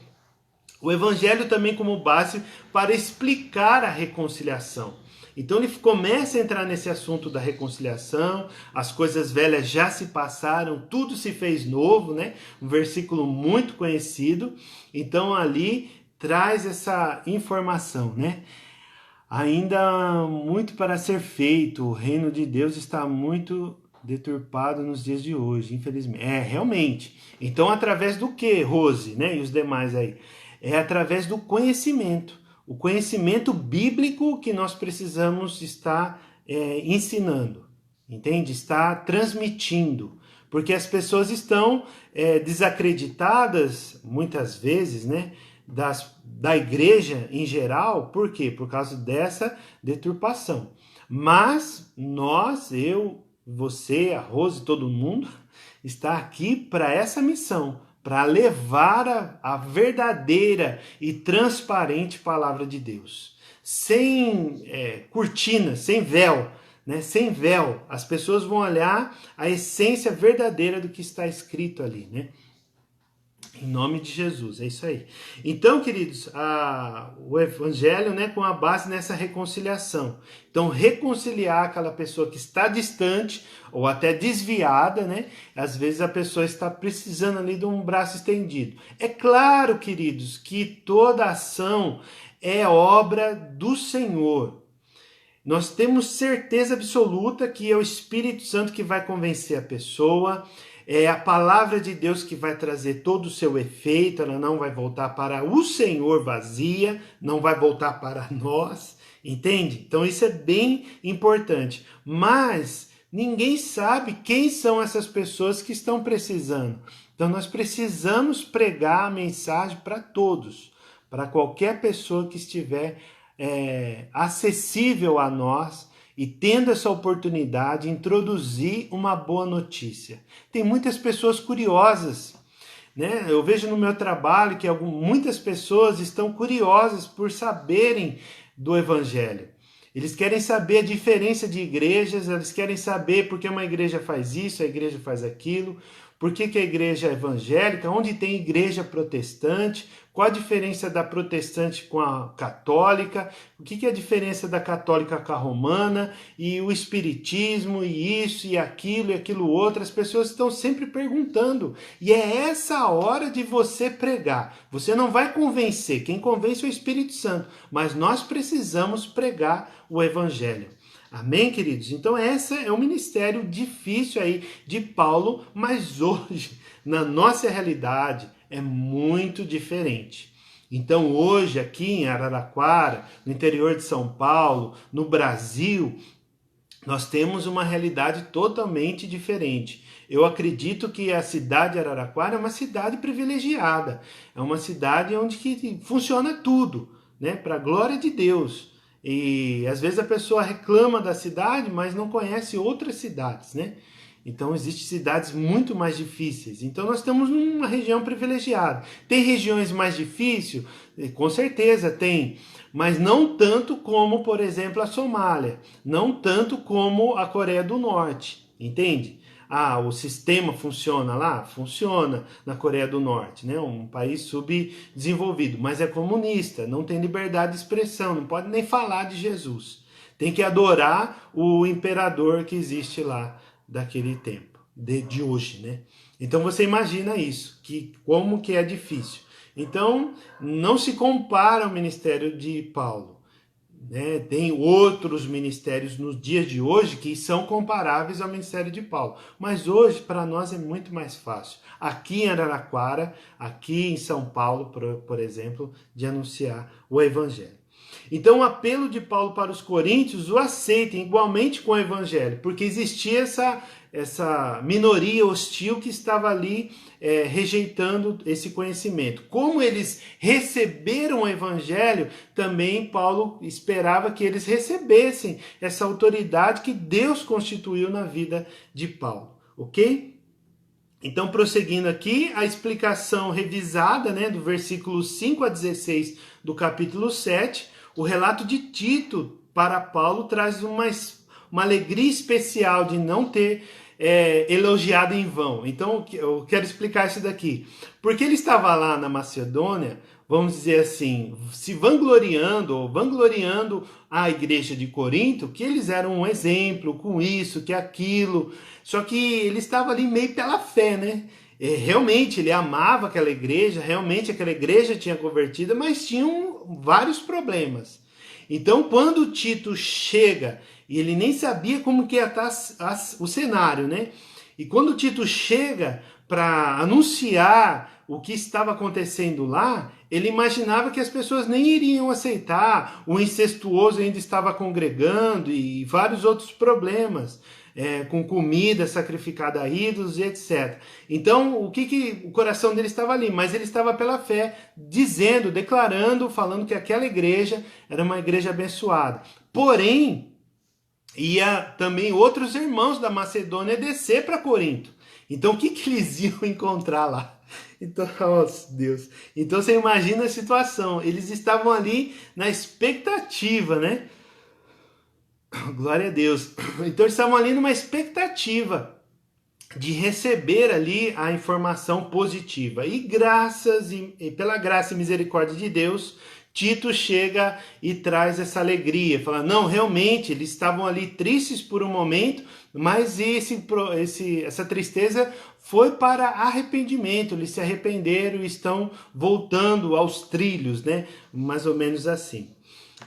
O evangelho também como base para explicar a reconciliação. Então ele começa a entrar nesse assunto da reconciliação, as coisas velhas já se passaram, tudo se fez novo, né? Um versículo muito conhecido. Então ali traz essa informação, né? Ainda há muito para ser feito, o reino de Deus está muito deturpado nos dias de hoje, infelizmente. Realmente. Então através do que, Rose, né? E os demais aí? É através do conhecimento. O conhecimento bíblico que nós precisamos estar ensinando, entende? Está transmitindo, porque as pessoas estão desacreditadas, muitas vezes, né, da igreja em geral. Por quê? Por causa dessa deturpação. Mas nós, eu, você, a Rose, todo mundo, está aqui para essa missão, para levar a verdadeira e transparente palavra de Deus. Sem cortina, sem véu, né? Sem véu. As pessoas vão olhar a essência verdadeira do que está escrito ali, né? Em nome de Jesus, é isso aí. Então, queridos, o evangelho, né, com a base nessa reconciliação. Então, reconciliar aquela pessoa que está distante ou até desviada, né? Às vezes a pessoa está precisando ali de um braço estendido. É claro, queridos, que toda ação é obra do Senhor. Nós temos certeza absoluta que é o Espírito Santo que vai convencer a pessoa. É a palavra de Deus que vai trazer todo o seu efeito, ela não vai voltar para o Senhor vazia, não vai voltar para nós, entende? Então isso é bem importante. Mas ninguém sabe quem são essas pessoas que estão precisando. Então nós precisamos pregar a mensagem para todos, para qualquer pessoa que estiver acessível a nós, e tendo essa oportunidade, introduzir uma boa notícia. Tem muitas pessoas curiosas, né? Eu vejo no meu trabalho que muitas pessoas estão curiosas por saberem do Evangelho. Eles querem saber a diferença de igrejas, eles querem saber por que uma igreja faz isso, a igreja faz aquilo, por que a igreja é evangélica, onde tem igreja protestante, qual a diferença da protestante com a católica, o que é a diferença da católica com a romana, e o espiritismo, e isso, e aquilo outro. As pessoas estão sempre perguntando, e é essa a hora de você pregar. Você não vai convencer, quem convence é o Espírito Santo, mas nós precisamos pregar o evangelho. Amém, queridos? Então esse é um ministério difícil aí de Paulo, mas hoje, na nossa realidade, é muito diferente. Então hoje, aqui em Araraquara, no interior de São Paulo, no Brasil, nós temos uma realidade totalmente diferente. Eu acredito que a cidade de Araraquara é uma cidade privilegiada, é uma cidade onde que funciona tudo, né? Para a glória de Deus. E às vezes a pessoa reclama da cidade, mas não conhece outras cidades, né? Então existem cidades muito mais difíceis. Então nós estamos numa região privilegiada. Tem regiões mais difíceis? Com certeza tem, mas não tanto como, por exemplo, a Somália, não tanto como a Coreia do Norte, entende? Ah, o sistema funciona lá? Funciona na Coreia do Norte, né? Um país subdesenvolvido, mas é comunista, não tem liberdade de expressão, não pode nem falar de Jesus. Tem que adorar o imperador que existe lá daquele tempo, de hoje, né? Então você imagina isso, que como que é difícil. Então não se compara ao ministério de Paulo, né? Tem outros ministérios nos dias de hoje que são comparáveis ao ministério de Paulo, mas hoje para nós é muito mais fácil. Aqui em Araraquara, aqui em São Paulo, por exemplo, de anunciar o evangelho. Então o apelo de Paulo para os coríntios o aceitem igualmente com o evangelho, porque existia essa minoria hostil que estava ali rejeitando esse conhecimento. Como eles receberam o evangelho, também Paulo esperava que eles recebessem essa autoridade que Deus constituiu na vida de Paulo, ok? Então, prosseguindo aqui, a explicação revisada, né, do versículo 5 a 16 do capítulo 7, o relato de Tito para Paulo traz uma alegria especial de não ter elogiado em vão. Então, eu quero explicar isso daqui. Porque ele estava lá na Macedônia, vamos dizer assim, se vangloriando, ou vangloriando a igreja de Corinto, que eles eram um exemplo com isso, que aquilo. Só que ele estava ali meio pela fé, né? Realmente ele amava aquela igreja, realmente aquela igreja tinha convertido, mas tinham vários problemas. Então, quando Tito chega, e ele nem sabia como que ia estar o cenário, né? E quando Tito chega para anunciar o que estava acontecendo lá, ele imaginava que as pessoas nem iriam aceitar, o incestuoso ainda estava congregando e vários outros problemas. Com comida sacrificada a ídolos e etc. Então, o coração dele estava ali? Mas ele estava pela fé, dizendo, declarando, falando que aquela igreja era uma igreja abençoada. Porém, ia também outros irmãos da Macedônia descer para Corinto. Então, o que eles iam encontrar lá? Então, nossa Deus. Então, você imagina a situação. Eles estavam ali na expectativa, né? Glória a Deus. Então eles estavam ali numa expectativa de receber ali a informação positiva. E pela graça e misericórdia de Deus, Tito chega e traz essa alegria. Fala, não, realmente, eles estavam ali tristes por um momento, mas essa tristeza foi para arrependimento. Eles se arrependeram e estão voltando aos trilhos, né? Mais ou menos assim.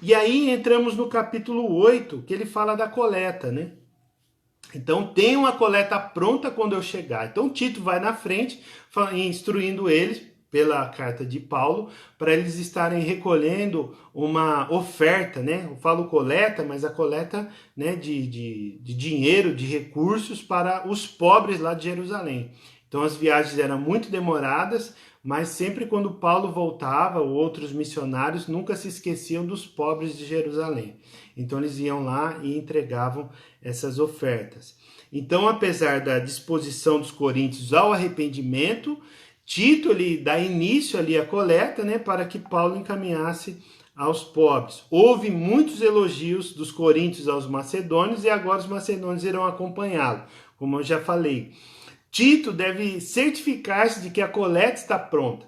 E aí entramos no capítulo 8, que ele fala da coleta, né? Então tem uma coleta pronta quando eu chegar. Então Tito vai na frente, instruindo eles pela carta de Paulo, para eles estarem recolhendo uma oferta, né? Eu falo coleta, mas a coleta, né, de dinheiro, de recursos para os pobres lá de Jerusalém. Então as viagens eram muito demoradas, mas sempre quando Paulo voltava, outros missionários nunca se esqueciam dos pobres de Jerusalém. Então eles iam lá e entregavam essas ofertas. Então, apesar da disposição dos coríntios ao arrependimento, Tito ele dá início ali à coleta, né, para que Paulo encaminhasse aos pobres. Houve muitos elogios dos coríntios aos macedônios e agora os macedônios irão acompanhá-lo, como eu já falei. Tito deve certificar-se de que a coleta está pronta.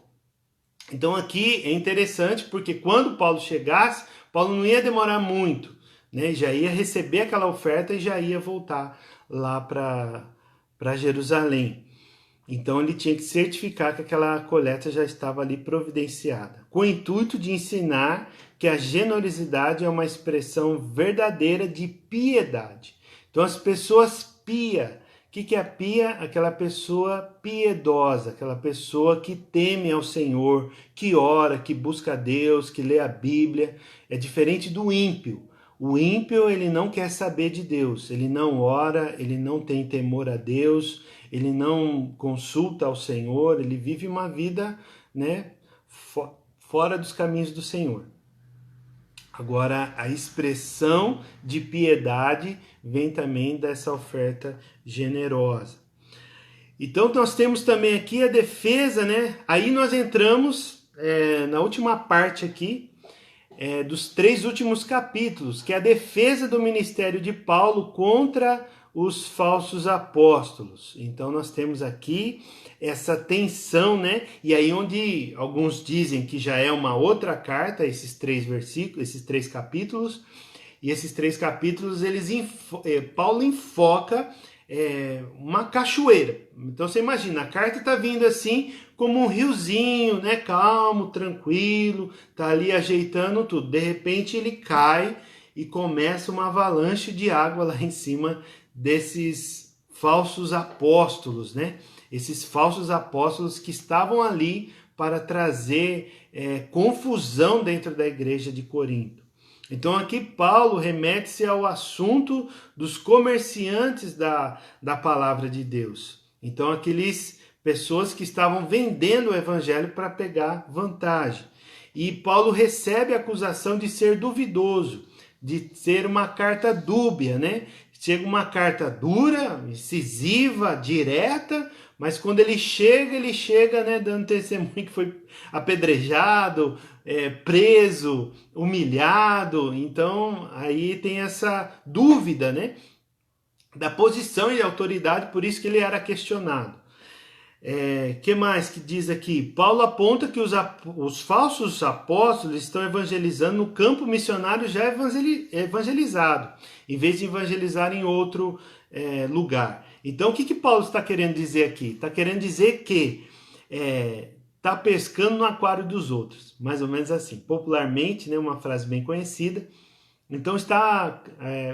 Então aqui é interessante porque quando Paulo chegasse, Paulo não ia demorar muito, né? Já ia receber aquela oferta e já ia voltar lá para Jerusalém. Então ele tinha que certificar que aquela coleta já estava ali providenciada, com o intuito de ensinar que a generosidade é uma expressão verdadeira de piedade. Então as pessoas pias, o que é pia? Aquela pessoa piedosa, aquela pessoa que teme ao Senhor, que ora, que busca a Deus, que lê a Bíblia. É diferente do ímpio. O ímpio, ele não quer saber de Deus, ele não ora, ele não tem temor a Deus, ele não consulta ao Senhor, ele vive uma vida, né, fora dos caminhos do Senhor. Agora, a expressão de piedade vem também dessa oferta generosa. Então, nós temos também aqui a defesa, né? Aí nós entramos na última parte aqui, dos 3 últimos capítulos, que é a defesa do ministério de Paulo contra os falsos apóstolos. Então nós temos aqui essa tensão, né? E aí onde alguns dizem que já é uma outra carta, esses 3 versículos, esses 3 capítulos, e esses 3 capítulos, Paulo enfoca uma cachoeira. Então você imagina, a carta está vindo assim como um riozinho, né? Calmo, tranquilo, tá ali ajeitando tudo. De repente ele cai e começa uma avalanche de água lá em cima desses falsos apóstolos, né? Esses falsos apóstolos que estavam ali para trazer confusão dentro da igreja de Corinto. Então aqui Paulo remete-se ao assunto dos comerciantes da palavra de Deus. Então aqueles pessoas que estavam vendendo o evangelho para pegar vantagem. E Paulo recebe a acusação de ser duvidoso, de ser uma carta dúbia, né? Chega uma carta dura, incisiva, direta, mas quando ele chega, né, dando testemunho que foi apedrejado, preso, humilhado. Então aí tem essa dúvida, né, da posição e autoridade, por isso que ele era questionado. Que mais que diz aqui? Paulo aponta que os falsos apóstolos estão evangelizando no campo missionário já evangelizado, em vez de evangelizar em outro lugar. Então o que Paulo está querendo dizer aqui? Está querendo dizer que está pescando no aquário dos outros, mais ou menos assim, popularmente, né, uma frase bem conhecida. Então está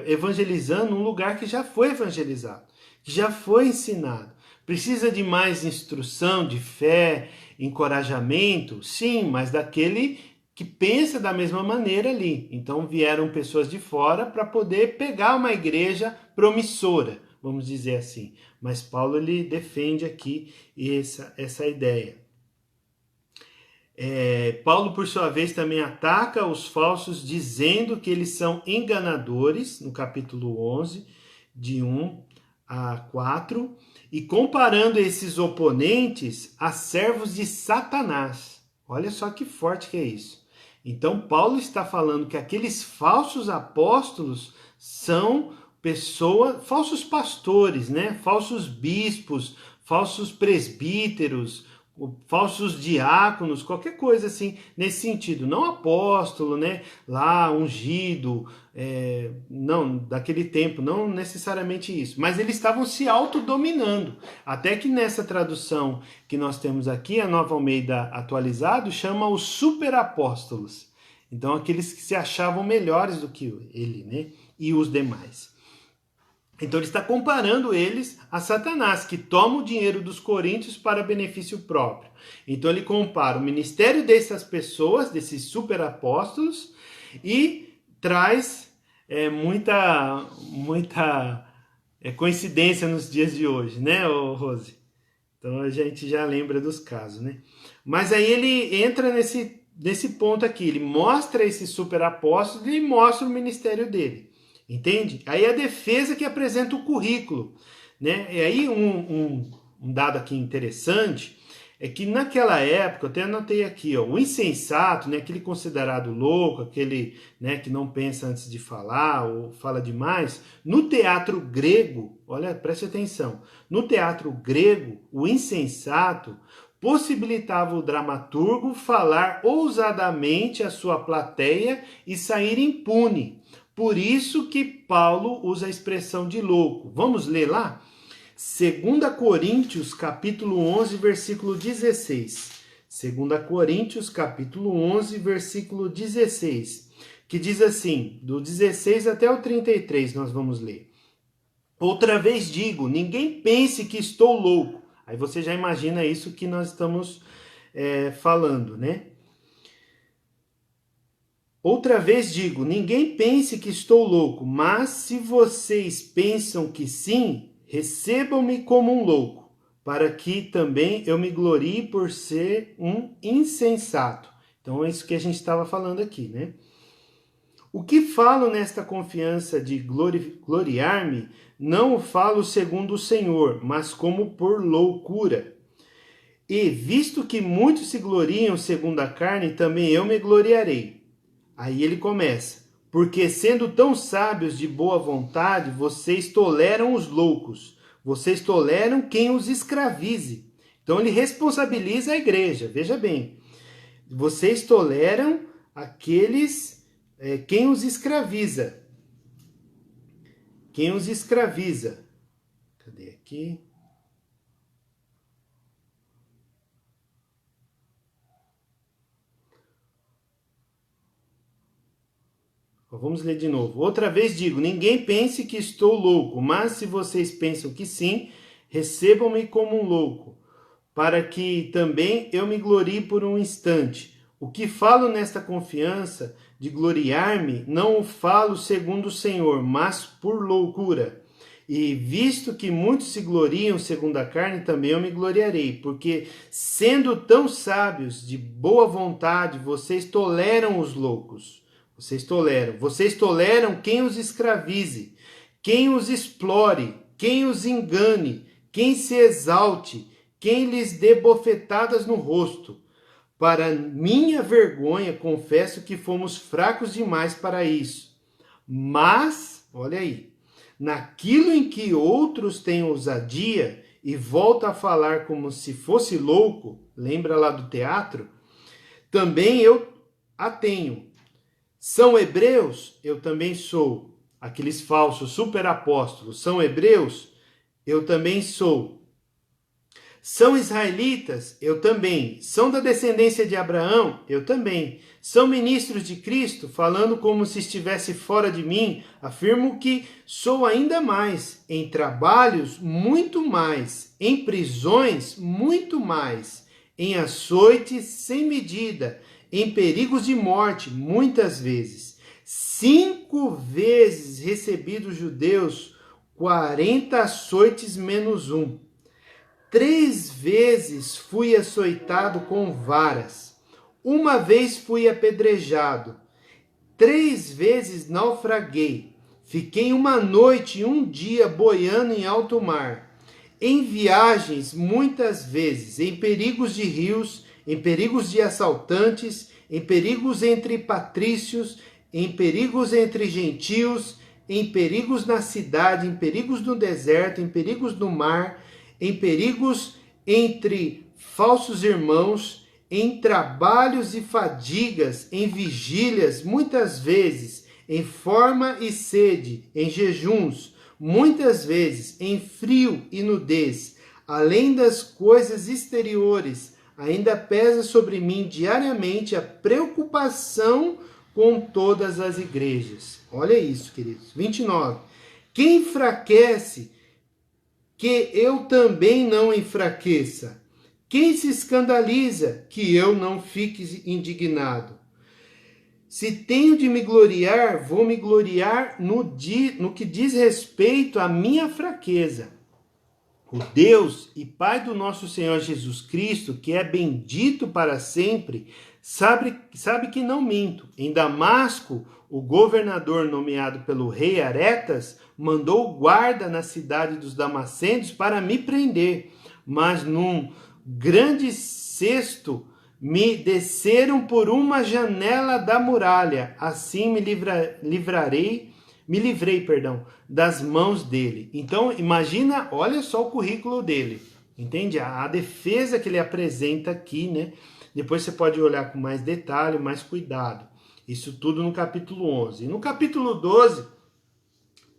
evangelizando um lugar que já foi evangelizado, que já foi ensinado. Precisa de mais instrução, de fé, encorajamento? Sim, mas daquele que pensa da mesma maneira ali. Então vieram pessoas de fora para poder pegar uma igreja promissora, vamos dizer assim. Mas Paulo ele defende aqui essa ideia. Paulo, por sua vez, também ataca os falsos, dizendo que eles são enganadores, no capítulo 11, de 1 a 4, e comparando esses oponentes a servos de Satanás. Olha só que forte que é isso. Então, Paulo está falando que aqueles falsos apóstolos são falsos pastores, né? Falsos bispos, falsos presbíteros, falsos diáconos, qualquer coisa assim, nesse sentido. Não apóstolo, né? Lá, ungido, não, daquele tempo, não necessariamente isso. Mas eles estavam se autodominando. Até que nessa tradução que nós temos aqui, a Nova Almeida atualizado, chama os superapóstolos. Então, aqueles que se achavam melhores do que ele, né? E os demais. Então ele está comparando eles a Satanás, que toma o dinheiro dos coríntios para benefício próprio. Então ele compara o ministério dessas pessoas, desses superapóstolos, e traz muita coincidência nos dias de hoje, né, Rose? Então a gente já lembra dos casos, né? Mas aí ele entra nesse ponto aqui, ele mostra esses superapóstolos e mostra o ministério dele. Entende? Aí a defesa que apresenta o currículo, né? E aí um dado aqui interessante é que naquela época, eu até anotei aqui, ó, o insensato, né, aquele considerado louco, aquele, né, que não pensa antes de falar ou fala demais, no teatro grego, olha, preste atenção, no teatro grego, o insensato possibilitava o dramaturgo falar ousadamente à sua plateia e sair impune. Por isso que Paulo usa a expressão de louco. Vamos ler lá? 2 Coríntios, capítulo 11, versículo 16. 2 Coríntios, capítulo 11, versículo 16. Que diz assim, do 16 até o 33, nós vamos ler. Outra vez digo, ninguém pense que estou louco. Aí você já imagina isso que nós estamos falando, né? Outra vez digo, ninguém pense que estou louco, mas se vocês pensam que sim, recebam-me como um louco, para que também eu me glorie por ser um insensato. Então é isso que a gente estava falando aqui, né? O que falo nesta confiança de gloriar-me, não o falo segundo o Senhor, mas como por loucura. E, visto que muitos se gloriam segundo a carne, também eu me gloriarei. Aí ele começa. Porque sendo tão sábios de boa vontade, vocês toleram os loucos. Vocês toleram quem os escravize. Então ele responsabiliza a igreja. Veja bem. Vocês toleram aqueles... quem os escraviza. Quem os escraviza. Cadê aqui? Vamos ler de novo. Outra vez digo, ninguém pense que estou louco, mas se vocês pensam que sim, recebam-me como um louco, para que também eu me glorie por um instante. O que falo nesta confiança de gloriar-me, não o falo segundo o Senhor, mas por loucura. E visto que muitos se gloriam segundo a carne, também eu me gloriarei, porque sendo tão sábios, de boa vontade, vocês toleram os loucos. Vocês toleram quem os escravize, quem os explore, quem os engane, quem se exalte, quem lhes dê bofetadas no rosto. Para minha vergonha, confesso que fomos fracos demais para isso. Mas, olha aí, naquilo em que outros têm ousadia e volta a falar como se fosse louco, lembra lá do teatro? Também eu a tenho. São hebreus? Eu também sou. Aqueles falsos superapóstolos são hebreus? Eu também sou. São israelitas? Eu também. São da descendência de Abraão? Eu também. São ministros de Cristo? Falando como se estivesse fora de mim, afirmo que sou ainda mais. Em trabalhos, muito mais. Em prisões, muito mais. Em açoites, sem medida. Em perigos de morte, muitas vezes. 5 vezes recebi dos judeus 40 açoites menos 1. 3 vezes fui açoitado com varas. 1 vez fui apedrejado. 3 vezes naufraguei. Fiquei 1 noite e 1 dia boiando em alto mar. Em viagens, muitas vezes, em perigos de rios, em perigos de assaltantes, em perigos entre patrícios, em perigos entre gentios, em perigos na cidade, em perigos no deserto, em perigos no mar, em perigos entre falsos irmãos, em trabalhos e fadigas, em vigílias, muitas vezes, em fome e sede, em jejuns, muitas vezes, em frio e nudez, além das coisas exteriores, ainda pesa sobre mim diariamente a preocupação com todas as igrejas. Olha isso, queridos. 29. Quem enfraquece, que eu também não enfraqueça. Quem se escandaliza, que eu não fique indignado. Se tenho de me gloriar, vou me gloriar no que diz respeito à minha fraqueza. O Deus e Pai do nosso Senhor Jesus Cristo, que é bendito para sempre, sabe que não minto. Em Damasco, o governador nomeado pelo rei Aretas mandou guarda na cidade dos Damascenos para me prender, mas num grande cesto me desceram por uma janela da muralha. Assim me livrei, das mãos dele. Então, imagina, olha só o currículo dele, entende? A defesa que ele apresenta aqui, né? Depois você pode olhar com mais detalhe, mais cuidado. Isso tudo no capítulo 11. E no capítulo 12,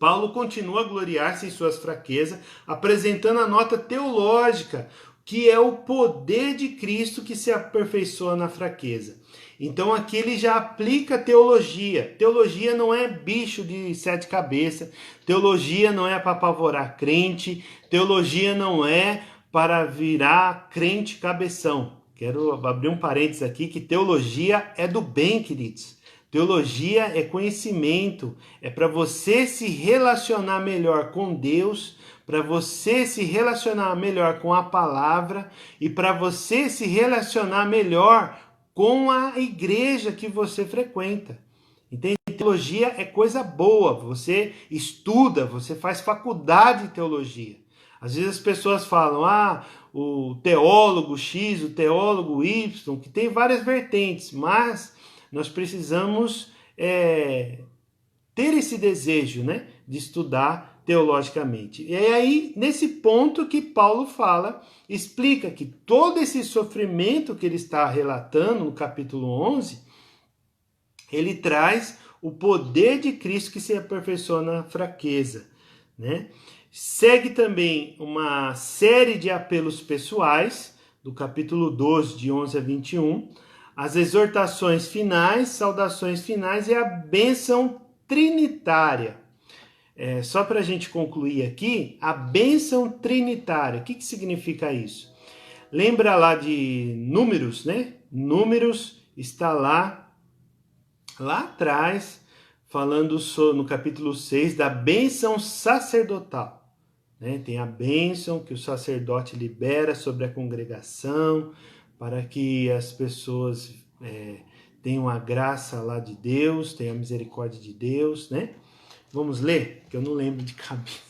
Paulo continua a gloriar-se em suas fraquezas, apresentando a nota teológica, que é o poder de Cristo que se aperfeiçoa na fraqueza. Então aqui ele já aplica teologia. Teologia não é bicho de 7 cabeças. Teologia não é para apavorar crente. Teologia não é para virar crente cabeção. Quero abrir um parênteses aqui, que teologia é do bem, queridos. Teologia é conhecimento. É para você se relacionar melhor com Deus, para você se relacionar melhor com a palavra e para você se relacionar melhor com a igreja que você frequenta. Entende? teologia é coisa boa, você estuda, você faz faculdade de teologia. Às vezes as pessoas falam, o teólogo X, o teólogo Y, que tem várias vertentes, mas nós precisamos ter esse desejo, né, de estudar teologicamente. E é aí, nesse ponto que Paulo fala, explica que todo esse sofrimento que ele está relatando no capítulo 11, ele traz o poder de Cristo que se aperfeiçoa na fraqueza, né? Segue também uma série de apelos pessoais, do capítulo 12, de 11 a 21, as exortações finais, saudações finais e a bênção trinitária. Só para a gente concluir aqui, a bênção trinitária, o que significa isso? Lembra lá de Números, né? Números está lá atrás, falando no capítulo 6 da bênção sacerdotal. Né? Tem a bênção que o sacerdote libera sobre a congregação, para que as pessoas tenham a graça lá de Deus, tenham a misericórdia de Deus, né? Vamos ler, que eu não lembro de cabeça.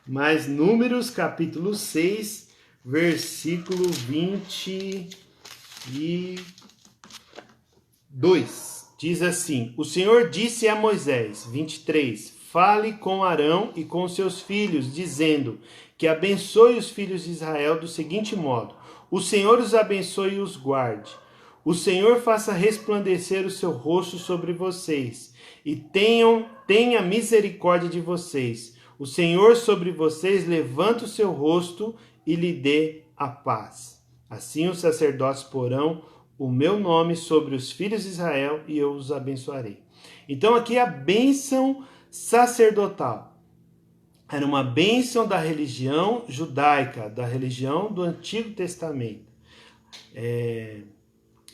Mas Números, capítulo 6, versículo 22. Diz assim: o Senhor disse a Moisés, 23, fale com Arão e com seus filhos, dizendo que abençoe os filhos de Israel do seguinte modo: o Senhor os abençoe e os guarde. O Senhor faça resplandecer o seu rosto sobre vocês e tenha misericórdia de vocês. O Senhor sobre vocês levanta o seu rosto e lhe dê a paz. Assim os sacerdotes porão o meu nome sobre os filhos de Israel e eu os abençoarei. Então aqui a bênção sacerdotal. Era uma bênção da religião judaica, da religião do Antigo Testamento.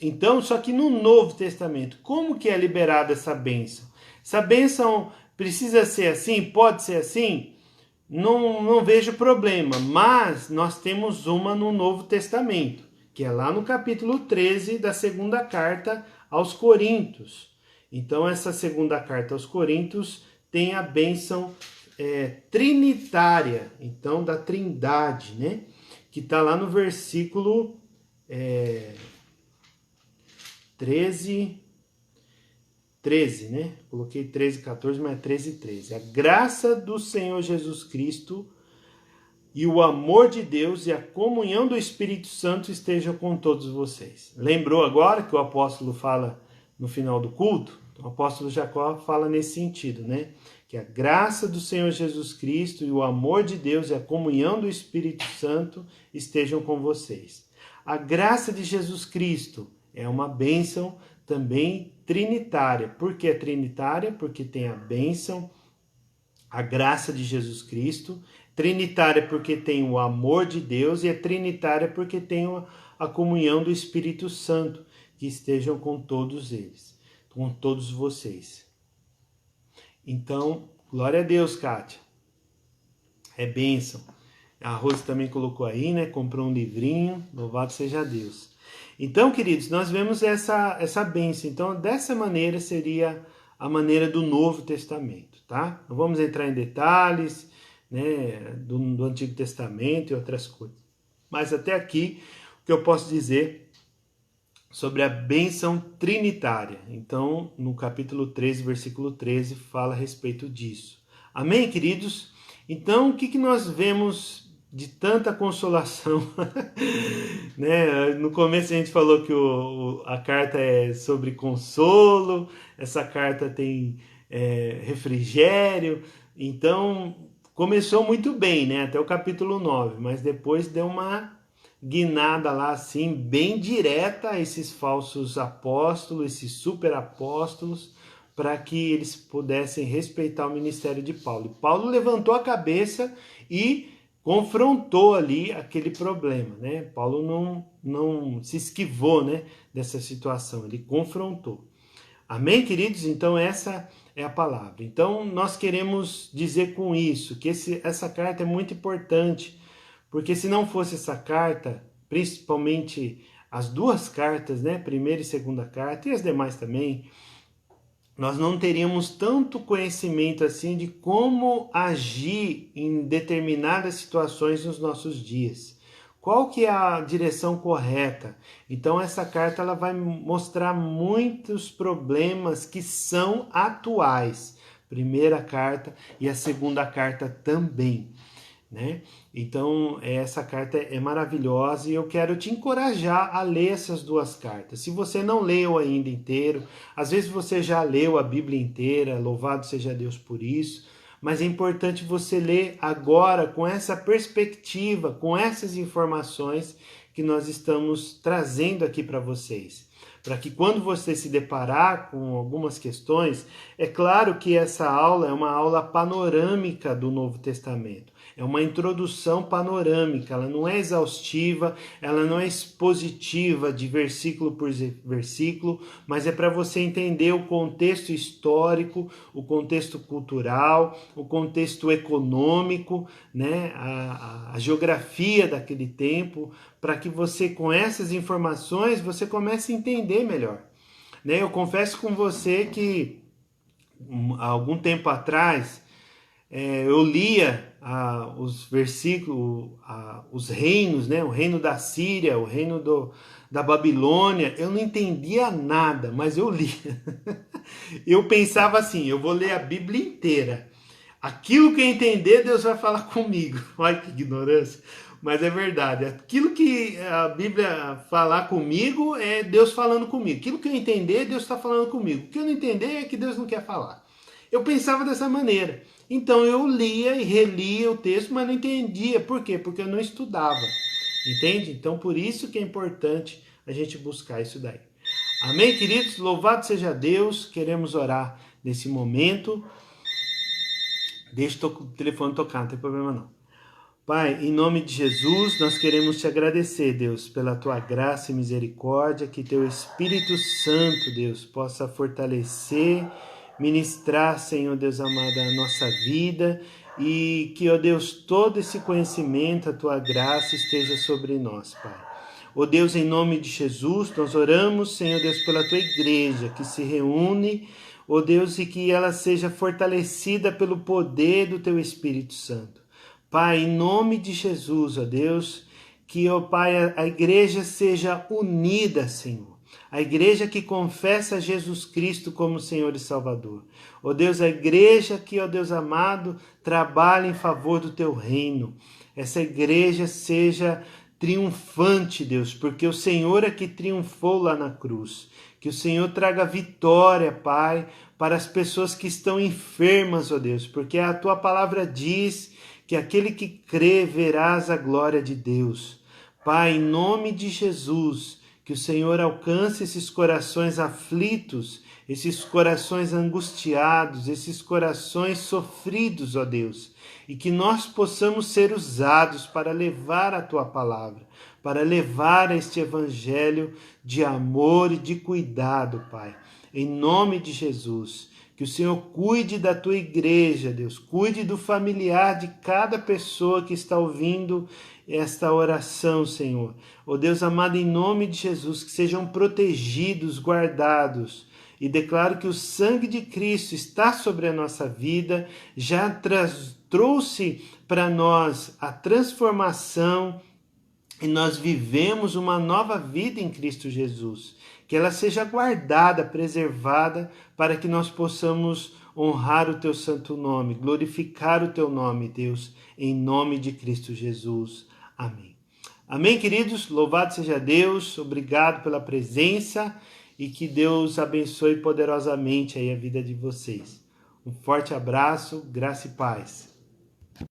Então, só que no Novo Testamento, como que é liberada essa bênção? Essa bênção precisa ser assim? Pode ser assim? Não vejo problema, mas nós temos uma no Novo Testamento, que é lá no capítulo 13 da segunda carta aos Coríntios. Então, essa segunda carta aos Coríntios tem a bênção trinitária, então da trindade, né? Que está lá no versículo 13, né? Coloquei 13, 14, mas é 13, 13. A graça do Senhor Jesus Cristo e o amor de Deus e a comunhão do Espírito Santo estejam com todos vocês. Lembrou agora que o apóstolo fala no final do culto? O apóstolo Jacó fala nesse sentido, né? Que a graça do Senhor Jesus Cristo e o amor de Deus e a comunhão do Espírito Santo estejam com vocês. A graça de Jesus Cristo é uma bênção também trinitária. Por que é trinitária? Porque tem a bênção, a graça de Jesus Cristo. Trinitária porque tem o amor de Deus e é trinitária porque tem a comunhão do Espírito Santo, que estejam com todos eles, com todos vocês. Então, glória a Deus, Kátia. É bênção. A Rose também colocou aí, né? Comprou um livrinho. Louvado seja Deus. Então, queridos, nós vemos essa bênção. Então, dessa maneira seria a maneira do Novo Testamento, tá? Não vamos entrar em detalhes, né, do Antigo Testamento e outras coisas. Mas até aqui, o que eu posso dizer sobre a bênção trinitária. Então, no capítulo 13, versículo 13, fala a respeito disso. Amém, queridos? Então, o que nós vemos de tanta consolação? Né? No começo a gente falou que a carta é sobre consolo, essa carta tem refrigério, então começou muito bem, né? Até o capítulo 9, mas depois deu uma guinada lá assim, bem direta a esses falsos apóstolos, esses super apóstolos, para que eles pudessem respeitar o ministério de Paulo. E Paulo levantou a cabeça e confrontou ali aquele problema, né? Paulo não se esquivou, né, dessa situação, ele confrontou. Amém, queridos? Então essa é a palavra. Então nós queremos dizer com isso que essa carta é muito importante, porque se não fosse essa carta, principalmente as duas cartas, né, primeira e segunda carta, e as demais também, nós não teríamos tanto conhecimento assim de como agir em determinadas situações nos nossos dias. Qual que é a direção correta? Então essa carta ela vai mostrar muitos problemas que são atuais. Primeira carta e a segunda carta também, né? Então essa carta é maravilhosa e eu quero te encorajar a ler essas duas cartas. Se você não leu ainda inteiro, às vezes você já leu a Bíblia inteira, louvado seja Deus por isso, mas é importante você ler agora com essa perspectiva, com essas informações que nós estamos trazendo aqui para vocês. Para que quando você se deparar com algumas questões, é claro que essa aula é uma aula panorâmica do Novo Testamento. É uma introdução panorâmica, ela não é exaustiva, ela não é expositiva de versículo por versículo, mas é para você entender o contexto histórico, o contexto cultural, o contexto econômico, né? a geografia daquele tempo, para que você, com essas informações, você comece a entender melhor. Né? Eu confesso com você que há algum tempo atrás eu lia os versículos, os reinos, né? O reino da Síria, o reino da Babilônia. Eu não entendia nada, mas eu lia. Eu pensava assim, eu vou ler a Bíblia inteira. Aquilo que eu entender, Deus vai falar comigo. Olha que ignorância. Mas é verdade. Aquilo que a Bíblia falar comigo é Deus falando comigo. Aquilo que eu entender, Deus está falando comigo. O que eu não entender é que Deus não quer falar. Eu pensava dessa maneira. Então eu lia e relia o texto, mas não entendia. Por quê? Porque eu não estudava. Entende? Então por isso que é importante a gente buscar isso daí. Amém, queridos? Louvado seja Deus. Queremos orar nesse momento. Deixa o telefone tocar, não tem problema não. Pai, em nome de Jesus, nós queremos te agradecer, Deus, pela tua graça e misericórdia, que teu Espírito Santo, Deus, possa fortalecer, ministrar, Senhor Deus amado, a nossa vida e que, ó Deus, todo esse conhecimento, a tua graça esteja sobre nós, Pai. Ó Deus, em nome de Jesus, nós oramos, Senhor Deus, pela tua igreja que se reúne, ó Deus, e que ela seja fortalecida pelo poder do teu Espírito Santo. Pai, em nome de Jesus, ó Deus, que, ó Pai, a igreja seja unida, Senhor. A igreja que confessa Jesus Cristo como Senhor e Salvador. Ó Deus, a igreja que, ó Deus amado, trabalha em favor do teu reino. Essa igreja seja triunfante, Deus, porque o Senhor é que triunfou lá na cruz. Que o Senhor traga vitória, Pai, para as pessoas que estão enfermas, ó Deus, porque a tua palavra diz que aquele que crê verás a glória de Deus. Pai, em nome de Jesus, que o Senhor alcance esses corações aflitos, esses corações angustiados, esses corações sofridos, ó Deus, e que nós possamos ser usados para levar a tua palavra, para levar este evangelho de amor e de cuidado, Pai. Em nome de Jesus. Que o Senhor cuide da tua igreja, Deus. Cuide do familiar de cada pessoa que está ouvindo esta oração, Senhor. Ó Deus amado, em nome de Jesus, que sejam protegidos, guardados. E declaro que o sangue de Cristo está sobre a nossa vida, já trouxe para nós a transformação e nós vivemos uma nova vida em Cristo Jesus. Que ela seja guardada, preservada, para que nós possamos honrar o teu santo nome, glorificar o teu nome, Deus, em nome de Cristo Jesus. Amém. Amém, queridos? Louvado seja Deus, obrigado pela presença e que Deus abençoe poderosamente aí a vida de vocês. Um forte abraço, graça e paz.